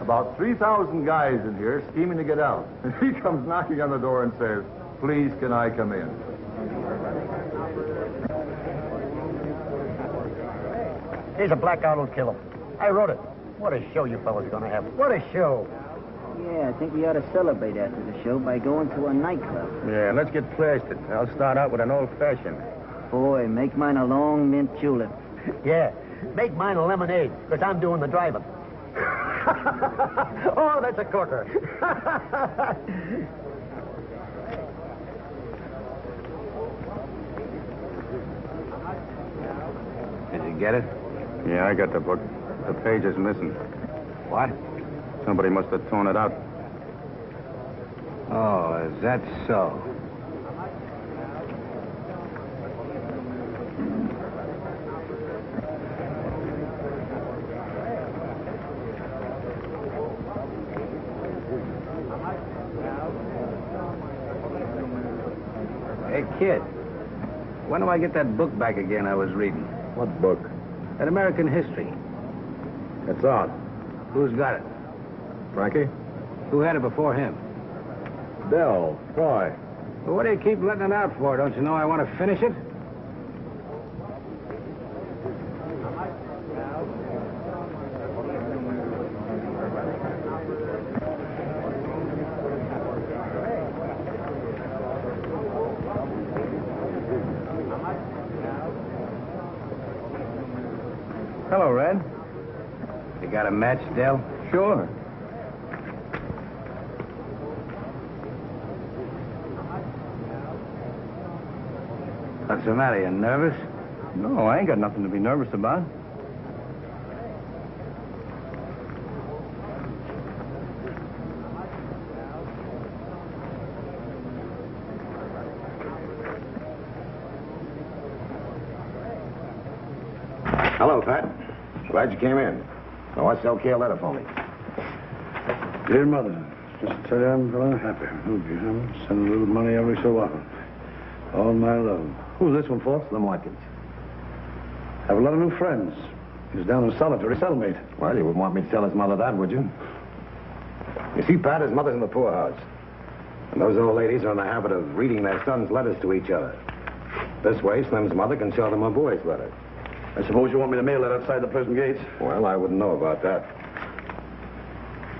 About 3,000 guys in here scheming to get out. And he comes knocking on the door and says, "Please, can I come in?"
Here's a blackout will kill him. I wrote it. What a show you fellas are going to have. What a show.
Yeah, I think we ought to celebrate after the show by going to a nightclub.
Yeah, let's get plastered. I'll start out with an old-fashioned.
Boy, make mine a long mint julep.
Yeah, make mine a lemonade, because I'm doing the driving. Oh, that's a corker.
Did you get it?
Yeah, I got the book.
The page is missing.
What?
Somebody must have torn it out.
Oh, is that so? Hey, kid. When do I get that book back again I was reading?
What book?
That American history.
It's out.
Who's got it?
Frankie?
Who had it before him?
Dell. Why?
Well, what do you keep letting it out for? Don't you know I want to finish it?
Hello, Red.
You got a match, Dell?
Sure.
What's the matter? You nervous?
No, I ain't got nothing to be nervous about.
Hello, Pat. Glad you came in. Now, what's LK letter for me?
Dear Mother, just to tell you I'm very happy. I'm sending a little money every so often. All my love. Who's this one for?
Slim Watkins.
Have a lot of new friends. He's down in solitary cellmate.
Well, you wouldn't want me to tell his mother that, would you? You see, Pat, his mother's in the poorhouse. And those old ladies are in the habit of reading their sons' letters to each other. This way, Slim's mother can show them her boy's letter.
I suppose you want me to mail it outside the prison gates?
Well, I wouldn't know about that.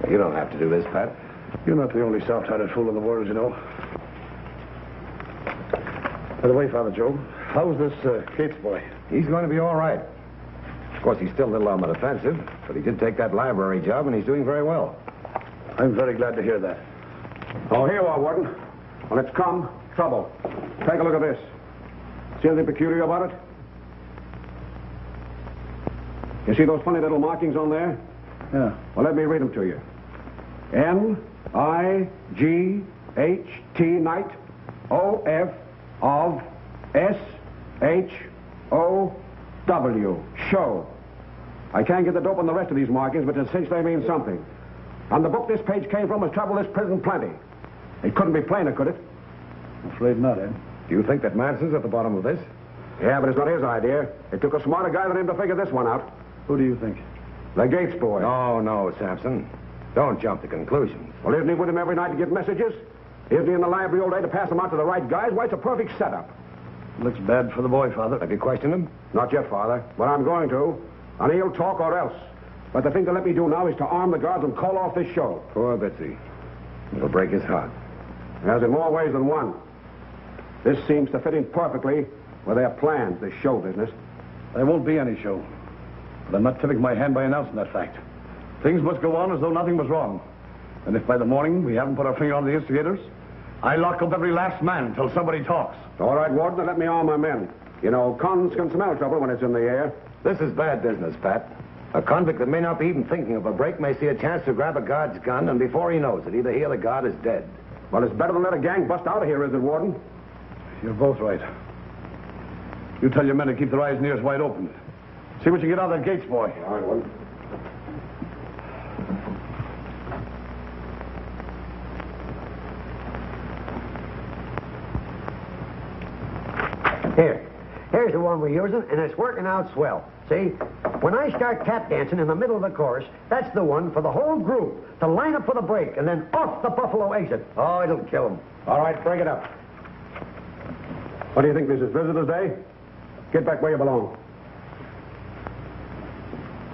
You don't have to do this, Pat.
You're not the only soft-hearted fool in the world, you know. By the way, Father Joe, how's this Gates boy?
He's going to be all right. Of course, he's still a little on the defensive, but he did take that library job, and he's doing very well.
I'm very glad to hear that.
Oh, here you are, Warden. When it's come, trouble. Take a look at this. See anything peculiar about it? You see those funny little markings on there?
Yeah.
Well, let me read them to you. N-I-G-H-T, Night, O-F, of, S-H-O-W, show. I can't get the dope on the rest of these markings, but to cinch they mean something. And the book this page came from has troubled this prison plenty. It couldn't be plainer, could it?
I'm afraid not, Ed.
Do you think that Manson's at the bottom of this?
Yeah, but it's not his idea. It took a smarter guy than him to figure this one out.
Who do you think?
The Gates boy.
Oh, no, Sampson. Don't jump to conclusions.
Well, isn't he with him every night to get messages? Isn't he in the library all day to pass them out to the right guys? Why, it's a perfect setup.
Looks bad for the boy, Father.
Have you questioned him?
Not yet, Father, but I'm going to. And he'll talk or else. But the thing to let me do now is to arm the guards and call off this show.
Poor Bitsy. It'll break his heart.
As in more ways than one. This seems to fit in perfectly with their plans, this show business.
There won't be any show. But I'm not tipping my hand by announcing that fact. Things must go on as though nothing was wrong. And if by the morning we haven't put our finger on the instigators, I lock up every last man till somebody talks.
All right, Warden, then let me arm my men. You know, cons can smell trouble when it's in the air.
This is bad business, Pat. A convict that may not be even thinking of a break may see a chance to grab a guard's gun, and before he knows it, either he or the guard is dead.
Well, it's better than let a gang bust out of here, is it, Warden?
You're both right. You tell your men to keep their eyes and ears wide open. See what you get out of that Gates boy.
All right, Warden.
Here's the one we're using, and it's working out swell. See? When I start tap dancing in the middle of the chorus, that's the one for the whole group to line up for the break, and then off the buffalo exit. Oh, it'll kill them.
All right, break it up. What do you think this is, Visitor's Day? Get back where you belong.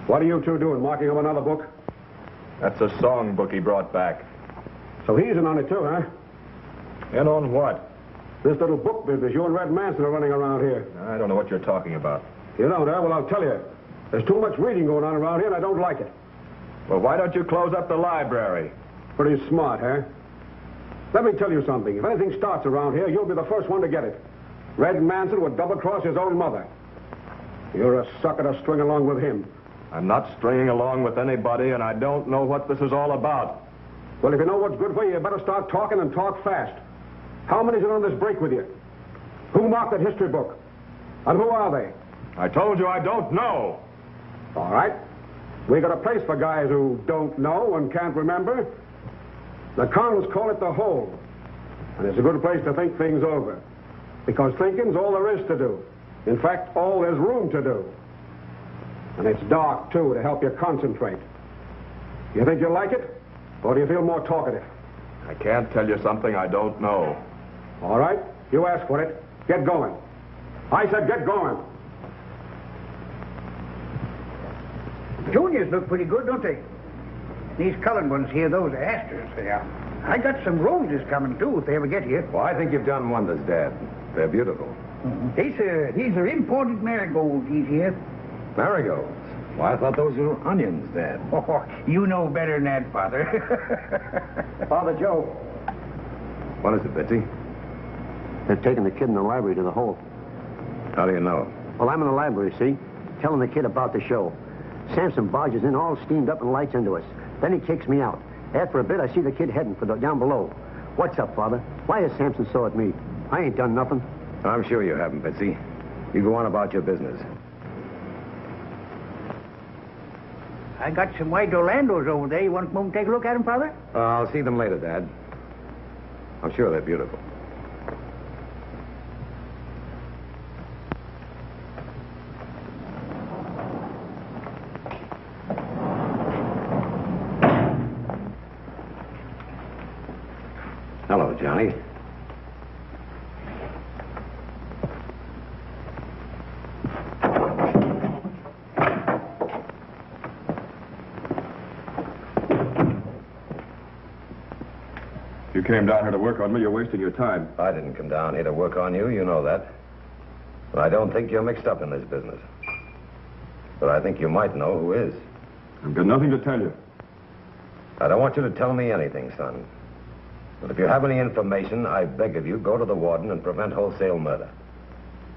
What are you two doing, marking up another book?
That's a song book he brought back.
So he's in on it too, huh?
In on what?
This little book business you and Red Manson are running around here.
I don't know what you're talking about.
You don't, huh? Well, I'll tell you. There's too much reading going on around here, and I don't like it.
Well, why don't you close up the library?
Pretty smart, huh? Let me tell you something. If anything starts around here, you'll be the first one to get it. Red Manson would double-cross his own mother. You're a sucker to string along with him.
I'm not stringing along with anybody, and I don't know what this is all about.
Well, if you know what's good for you, you better start talking and talk fast. How many's in on this break with you? Who marked that history book? And who are they?
I told you I don't know.
All right. We got a place for guys who don't know and can't remember. The cons call it the hole. And it's a good place to think things over. Because thinking's all there is to do. In fact, all there's room to do. And it's dark, too, to help you concentrate. You think you'll like it? Or do you feel more talkative?
I can't tell you something I don't know.
All right. You asked for it. Get going. I said get going.
Juniors look pretty good, don't they? These colored ones here, those are asters. They are. I got some roses coming, too, if they ever get here.
Well, I think you've done wonders, Dad. They're beautiful.
Mm-hmm. These are imported marigolds, these here.
Marigolds? Well, I thought those were onions, Dad.
Oh, you know better than that, Father.
Father Joe.
What is it, Bitsy?
They're taking the kid in the library to the hole.
How do you know?
Well, I'm in the library, see? Telling the kid about the show. Samson barges in all steamed up and lights into us. Then he kicks me out. After a bit, I see the kid heading for down below. What's up, Father? Why is Samson so at me? I ain't done nothing.
I'm sure you haven't, Bitsy. You go on about your business.
I got some white Orlandos over there. You want to come and take a look at them, Father?
I'll see them later, Dad. I'm sure they're beautiful. Hello, Johnny.
You came down here to work on me, you're wasting your time.
I didn't come down here to work on you, you know that. But I don't think you're mixed up in this business. But I think you might know who is.
I've got nothing to tell you.
I don't want you to tell me anything, son. But if you have any information, I beg of you, go to the warden and prevent wholesale murder.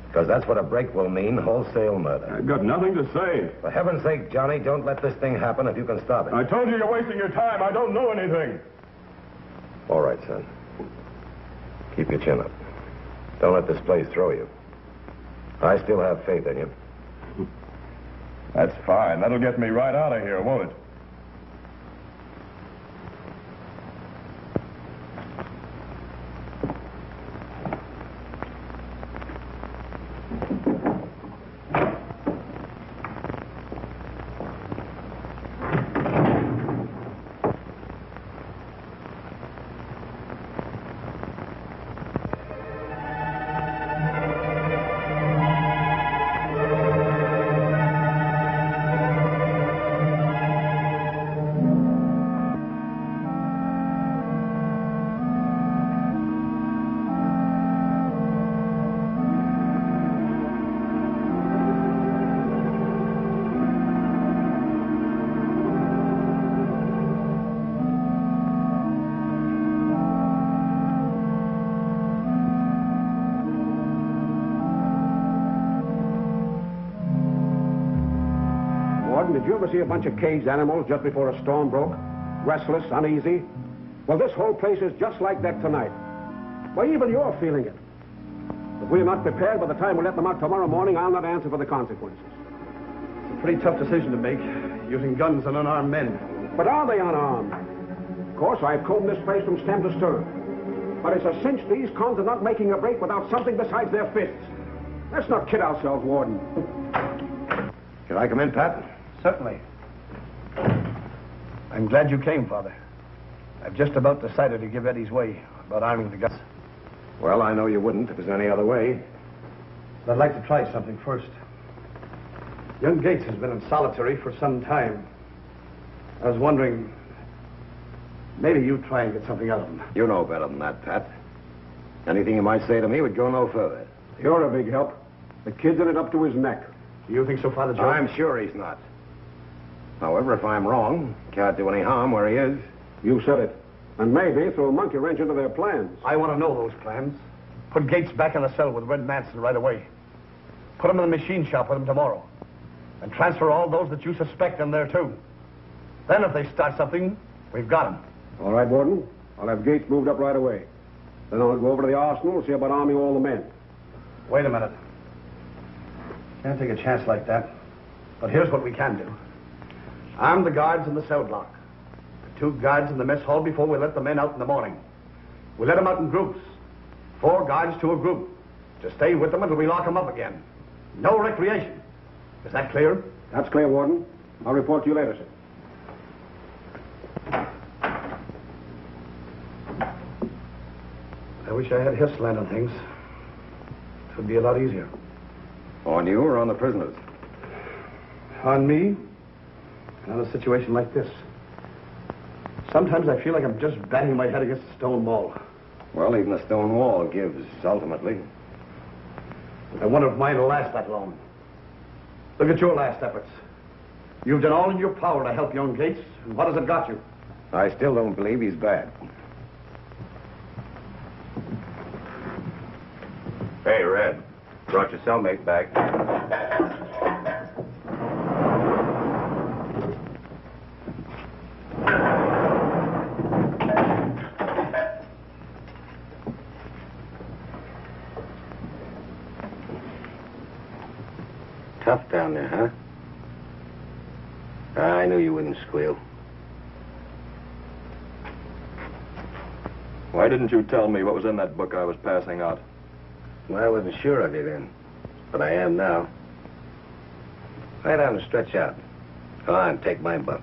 Because that's what a break will mean, wholesale murder.
I've got nothing to say.
For heaven's sake, Johnny, don't let this thing happen if you can stop it.
I told you you're wasting your time. I don't know anything.
All right, son. Keep your chin up. Don't let this place throw you. I still have faith in you.
That's fine. That'll get me right out of here, won't it?
Did you ever see a bunch of caged animals just before a storm broke? Restless, uneasy? Well, this whole place is just like that tonight. Why, even you're feeling it. If we're not prepared by the time we let them out tomorrow morning, I'll not answer for the consequences.
It's a pretty tough decision to make, using guns on unarmed men.
But are they unarmed? Of course, I've combed this place from stem to stern. But it's a cinch these cons are not making a break without something besides their fists. Let's not kid ourselves, Warden.
Can I come in, Pat?
Certainly. I'm glad you came, Father. I've just about decided to give Eddie's way about arming the guns.
Well, I know you wouldn't if there's any other way.
But I'd like to try something first. Young Gates has been in solitary for some time. I was wondering, maybe you try and get something out of him.
You know better than that, Pat. Anything you might say to me would go no further.
You're a big help. The kid's in it up to his neck.
Do you think so, Father Joe?
I'm sure he's not. However, if I'm wrong, can't do any harm where he is.
You said it. And maybe throw a monkey wrench into their plans.
I want to know those plans. Put Gates back in the cell with Red Manson right away. Put him in the machine shop with him tomorrow. And transfer all those that you suspect in there, too. Then if they start something, we've got them.
All right, Warden. I'll have Gates moved up right away. Then I'll go over to the arsenal and see about arming all the men.
Wait a minute. Can't take a chance like that. But here's what we can do. Arm the guards in the cell block. The 2 guards in the mess hall before we let the men out in the morning. We let them out in groups. 4 guards to a group. To stay with them until we lock them up again. No recreation. Is that clear?
That's clear, Warden. I'll report to you later, sir.
I wish I had his slant on things. It would be a lot easier.
On you or on the prisoners?
On me? On a situation like this. Sometimes I feel like I'm just banging my head against a stone wall.
Well, even a stone wall gives, ultimately.
I wonder if mine will last that long. Look at your last efforts. You've done all in your power to help young Gates, and what has it got you?
I still don't believe he's bad. Hey, Red. Brought your cellmate back.
Tough down there, huh? I knew you wouldn't squeal.
Why didn't you tell me what was in that book I was passing out?
Well, I wasn't sure of you then, but I am now. Lie down and stretch out. Go on, take my book.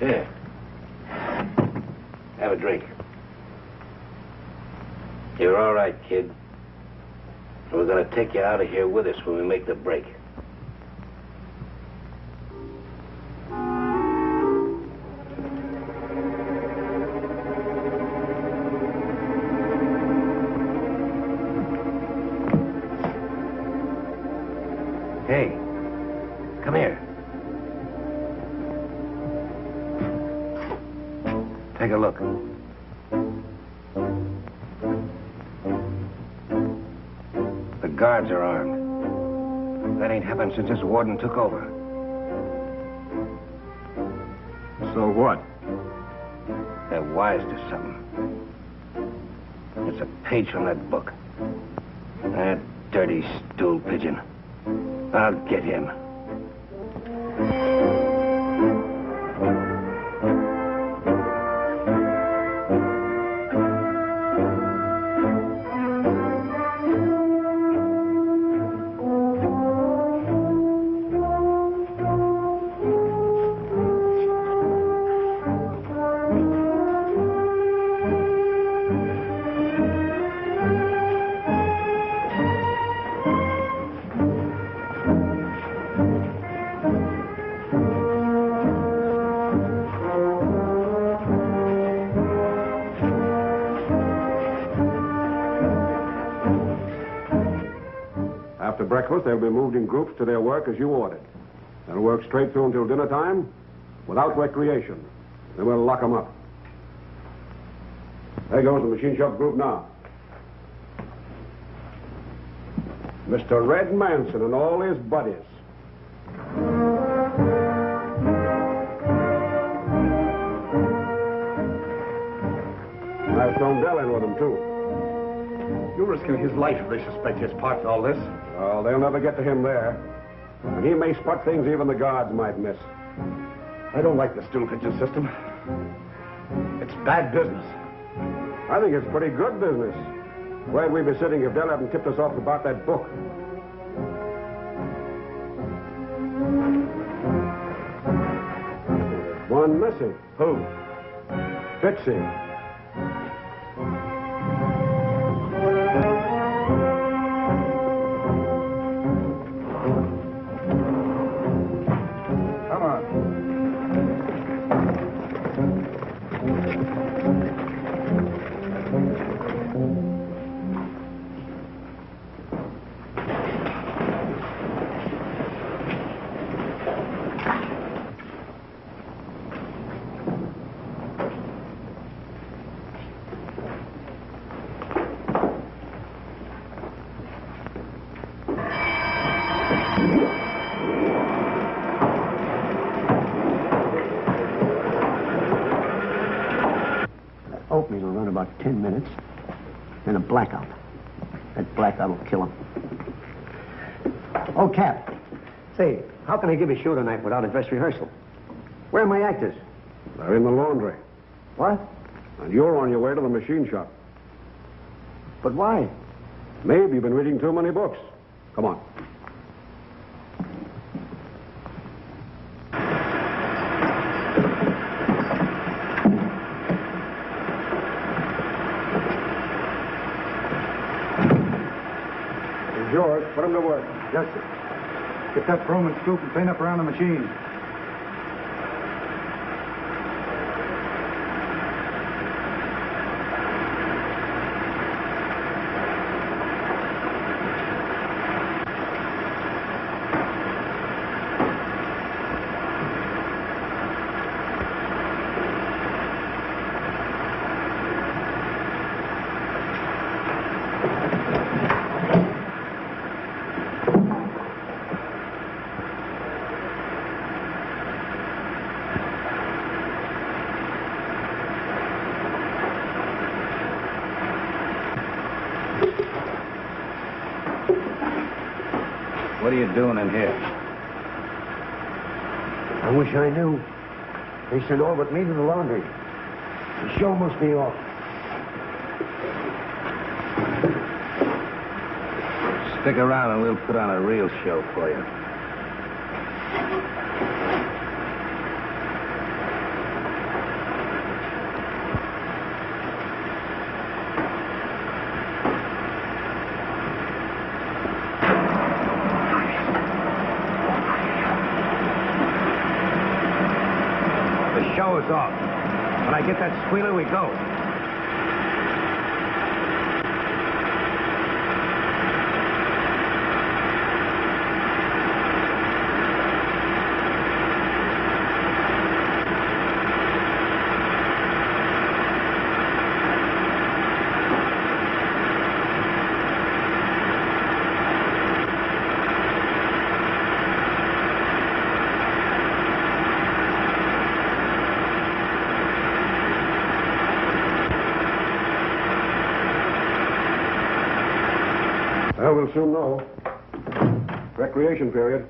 Here. Have a drink. You're all right, kid. And we're going to take you out of here with us when we make the break. Hey, come here. Take a look. The guards are armed. That ain't happened since this warden took over.
So what?
They're wise to something. It's a page from that book. That dirty stool pigeon. I'll get him.
After breakfast, they'll be moved in groups to their work as you ordered. They'll work straight through until dinner time, without recreation. Then we'll lock them up. There goes the machine shop group now. Mr. Red Manson and all his buddies. I've thrown Dell in with them, too.
You're risking his life if they suspect his part in all this.
Oh, they'll never get to him there. And he may spot things even the guards might miss.
I don't like the stool pigeon system. It's bad business.
I think it's pretty good business. Where'd we be sitting if Dell hadn't tipped us off about that book? There's one missing.
Who?
Fitzy.
Come on.
10 minutes. Then a blackout. That blackout will kill him. Oh, Cap. Say, how can I give a show tonight without a dress rehearsal? Where are my actors?
They're in the laundry.
What?
And you're on your way to the machine shop.
But why?
Maybe you've been reading too many books. Come on.
It's yours. Put him to work. Yes, sir. Get that broom and scoop and clean up around the machine.
What are you doing in here?
I wish I knew. They sent all but me to the laundry. The show must be off.
Stick around and we'll put on a real show for you. Show is off. When I get that squealer, we go.
Well, we'll soon know. Recreation period.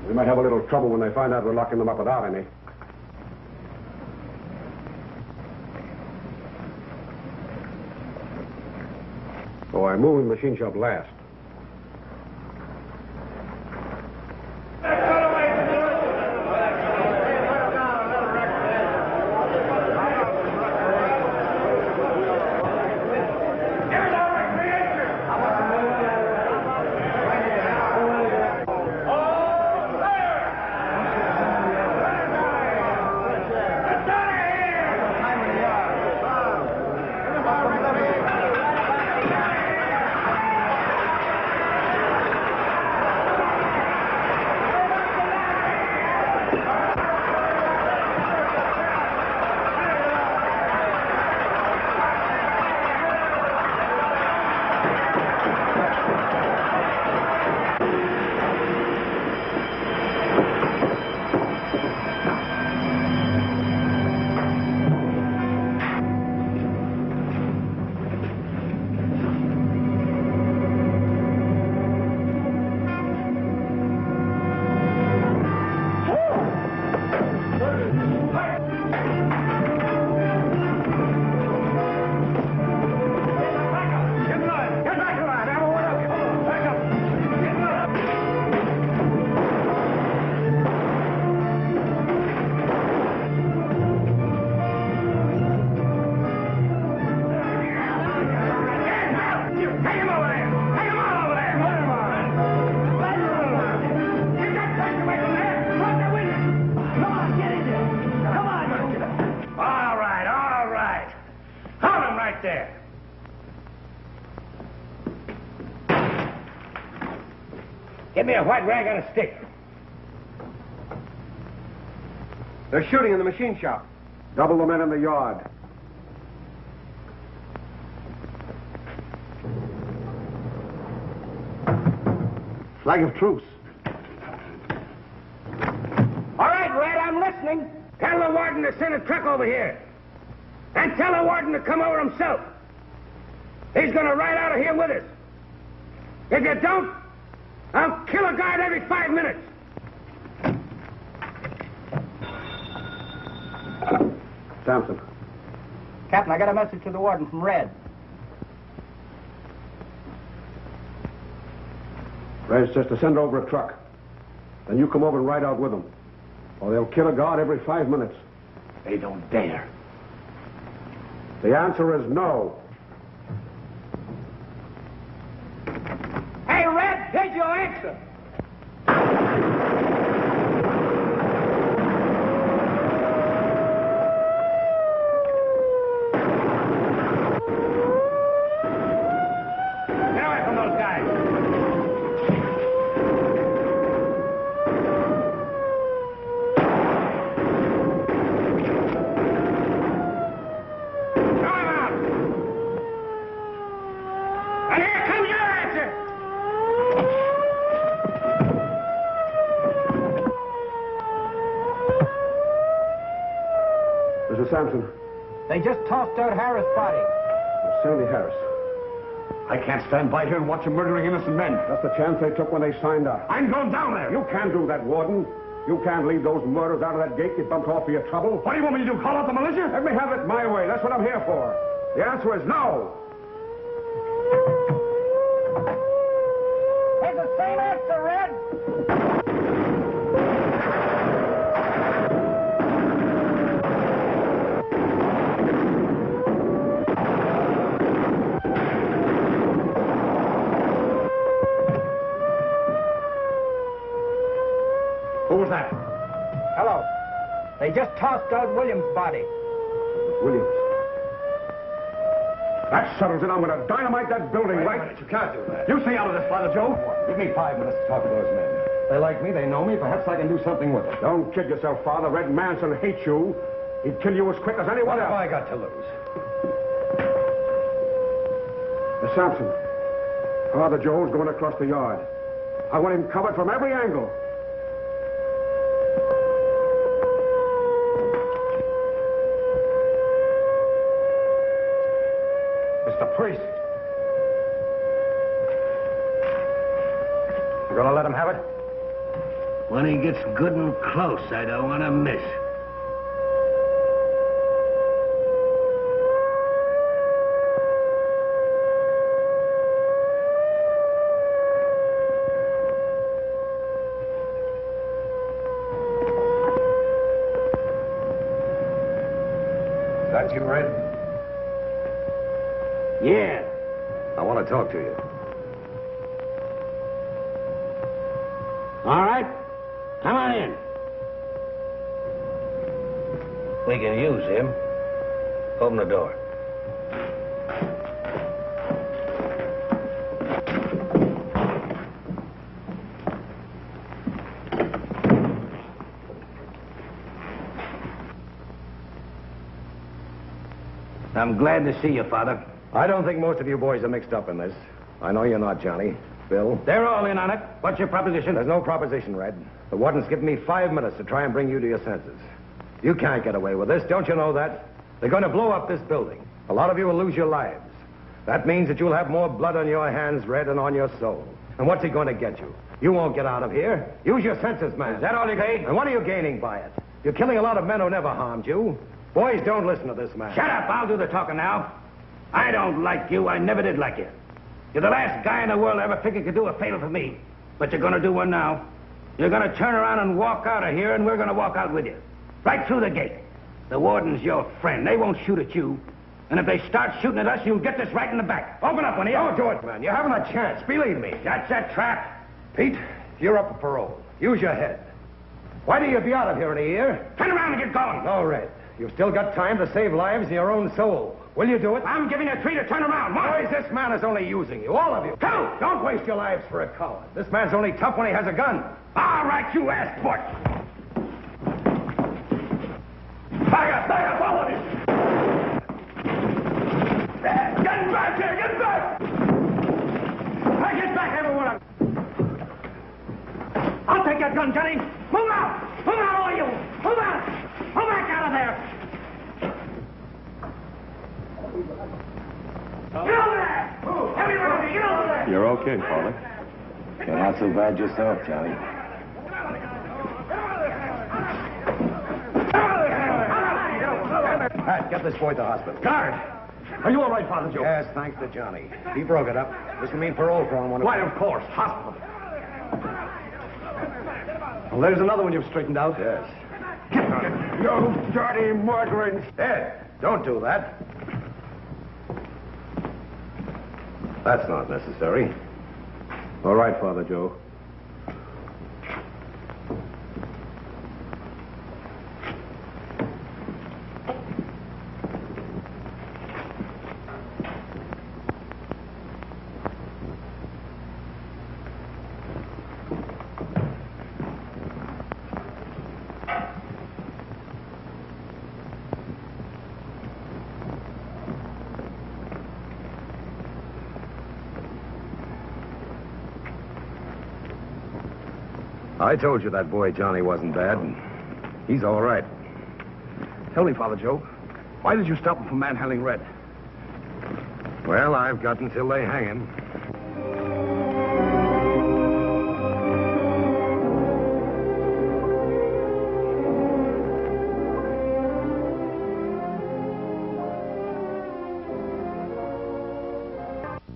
We might have a little trouble when they find out we're locking them up without any. So I moved the machine shop last.
Give me a white rag on a stick.
They're shooting in the machine shop.
Double the men in the yard.
Flag of truce.
All right, Red, I'm listening. Tell the warden to send a truck over here. And tell the warden to come over himself. He's going to ride out of here with us. If you don't, I'll kill a guard every 5 minutes.
Sampson.
Captain, I got a message to the warden from Red.
Red says to send over a truck. Then you come over and ride out with them. Or they'll kill a guard every 5 minutes.
They don't dare.
The answer is no.
Hey, Red, here's your answer. Get away from those guys. Throw him out. And here comes your answer.
Mr. Sampson.
They just tossed out Harris' body.
Sandy Harris.
I can't stand by here and watch them murdering innocent men.
That's the chance they took when they signed up.
I'm going down there.
You can't do that, Warden. You can't leave those murderers out of that gate you bumped off for your trouble.
What do you want me to do, call out the militia?
Let me have it my way. That's what I'm here for. The answer is no.
It's the same answer, Red.
Who was that?
Hello. They just tossed out William's body.
Williams. That settles it. I'm going to dynamite that building,
Wait a
right?
minute, you can't do that. You stay out of this, Father Joe.
Give me 5 minutes to talk to those men. They like me, they know me, perhaps I can do something with them.
Don't kid yourself, Father. Red Manson hates you. He'd kill you as quick as anyone
What have
else.
I got to lose?
Miss Sampson, Father Joe's going across the yard. I want him covered from every angle.
Mr. Priest. You gonna let him have it?
When he gets good and close, I don't want to miss.
That you, Red?
Yeah.
I want to talk to you.
All right. Come on in. We can use him. Open the door. I'm glad to see you, Father.
I don't think most of you boys are mixed up in this. I know you're not, Johnny. Bill?
They're all in on it. What's your proposition?
There's no proposition, Red. The warden's given me 5 minutes to try and bring you to your senses. You can't get away with this. Don't you know that? They're going to blow up this building. A lot of you will lose your lives. That means that you'll have more blood on your hands, Red, and on your soul. And what's he going to get you? You won't get out of here. Use your senses, man.
Is that all you say?
And what are you gaining by it? You're killing a lot of men who never harmed you. Boys, don't listen to this man.
Shut up. I'll do the talking now. I don't like you. I never did like you. You're the last guy in the world I ever figured could do a favor for me. But you're going to do one now. You're going to turn around and walk out of here, and we're going to walk out with you. Right through the gate. The warden's your friend. They won't shoot at you. And if they start shooting at us, you'll get this right in the back. Open up, one of you.
Don't do it, man. You haven't a chance. Believe me.
That's a trap.
Pete, you're up for parole. Use your head. Why do you be out of here in a year?
Turn around and get going.
No, Red. You've still got time to save lives and your own soul. Will you do it?
I'm giving you 3 to turn around.
Boys, this man is only using you, all of you.
Go!
Don't waste your lives for a coward. This man's only tough when he has a gun.
All right, you ass put. Back up, all of you. Get back here, get back! I get back, everyone. I'll take that gun, Johnny. Move out! Move out, all of you! Move out! Move out!
okay, Father.
You're not so bad yourself, Johnny. Pat, get this boy to the hospital.
Guard! Are you all right, Father Joe?
Yes, thanks to Johnny. He broke it up. This will mean parole for him one of
Why, of course. Hospital. Well, there's another one you've straightened out.
Yes.
You dirty murderers!
Ed, don't do that. That's not necessary.
All right, Father Joe.
I told you that boy Johnny wasn't bad. He's all right.
Tell me, Father Joe, why did you stop him from manhandling Red?
Well, I've got until they hang him.